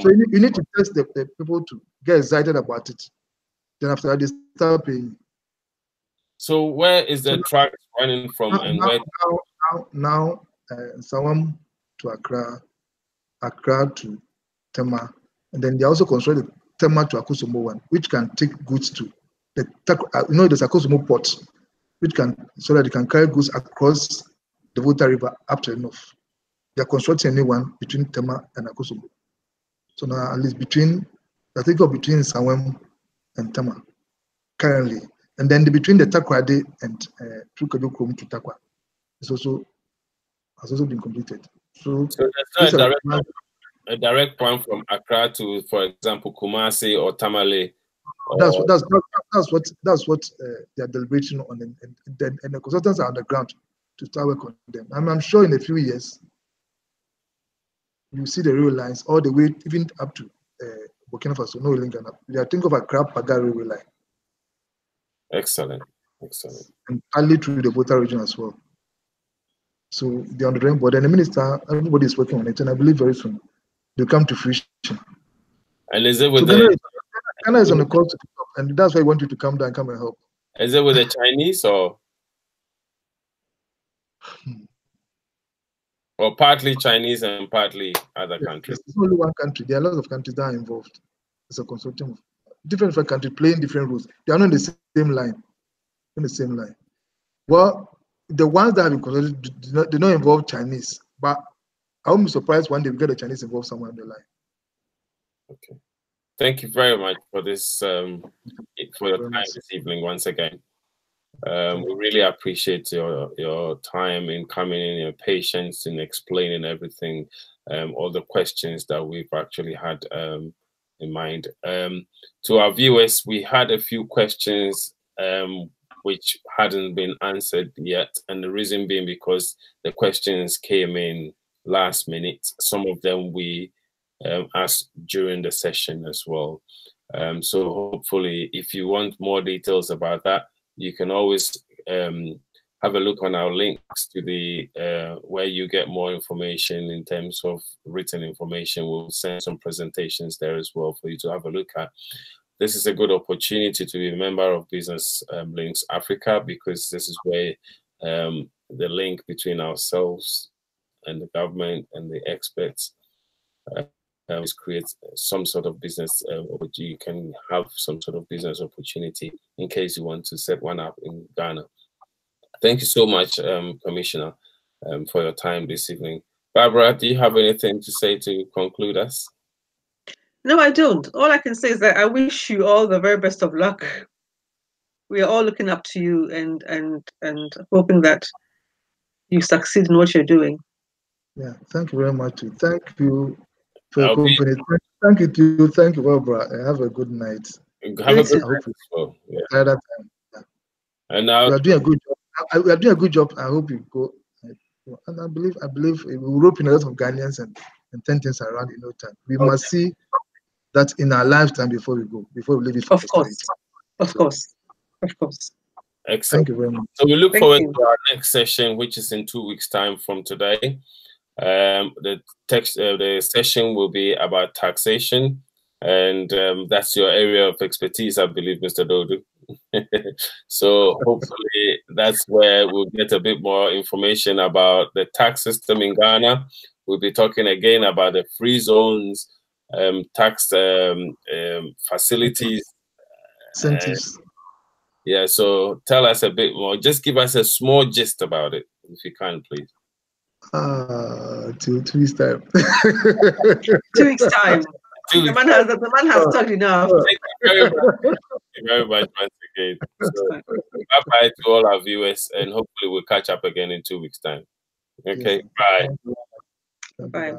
you need to test the people to get excited about it. Then after that, they start paying. So where is the track running from Now, Sawam to Accra to Tema, and then they also constructed Tema to Akusumo one, which can take goods to the there's Akusumo port, which so that they can carry goods across the Volta River up to the north. They are constructing a new one between Tema and Akusumo. So now at least between Sawam and Tema currently, and then between the Takoradi and Trukadu to Takwa has also been completed. So there's not a direct one from Accra to, for example, Kumasi or Tamale. That's what they are deliberating on, and the consultants are on the ground to start work on them. I'm sure in a few years you see the rail lines all the way even up to Burkina Faso, no Ghana. We are thinking of a Accra-Paga railway line. Excellent. And partly through the Volta region as well. So they're on the drawing board, and the minister, everybody is working on it, and I believe very soon they'll come to fruition. And is it with Ghana is on the course to pick up, and that's why I want you to come down and come and help. Is it with the Chinese or partly Chinese and partly other countries? It's only one country. There are a lot of countries that are involved. It's a consortium of different countries playing different roles. They are not in the same line. Well, the ones that have been consulted do not involve Chinese. But I won't be surprised one day we get the Chinese involved somewhere in the line. Okay. Thank you very much for this, for your time this evening once again. We really appreciate your time in coming in, your patience in explaining everything, all the questions that we've actually had in mind. To our viewers, we had a few questions which hadn't been answered yet, and the reason being because the questions came in last minute. Some of them we asked during the session as well. So hopefully, if you want more details about that, you can always have a look on our links to the where you get more information in terms of written information. We'll send some presentations there as well for you to have a look at. This is a good opportunity to be a member of Business Links Africa, because this is where the link between ourselves and the government and the experts is create some sort of business, you can have some sort of business opportunity in case you want to set one up in Ghana. Thank you so much, Commissioner, for your time this evening. Barbara, do you have anything to say to conclude us? No, I don't. All I can say is that I wish you all the very best of luck. We are all looking up to you and hoping that you succeed in what you're doing. Yeah, thank you very much. Thank you for your company. Thank you to you. Thank you, Barbara. Have a good night. Have a good night as well. Yeah. Yeah. And now you are doing a good job. We are doing a good job. I hope you go. And I believe we will rope in a lot of Ghanaians and turn things around in no time. We must see that in our lifetime before we go, before we leave it. Of course. Excellent. Thank you very much. So we look forward to our next session, which is in 2 weeks' time from today. The session will be about taxation, and that's your area of expertise, I believe, Mr. Duodu. So hopefully that's where we'll get a bit more information about the tax system in Ghana. We'll be talking again about the free zones, tax facilities. Yeah, so tell us a bit more. Just give us a small gist about it, if you can, please. 2 weeks time. 2 weeks time. The man has talked enough. Thank you very much once again. So, bye-bye to all our viewers, and hopefully we'll catch up again in 2 weeks' time. Okay, Bye.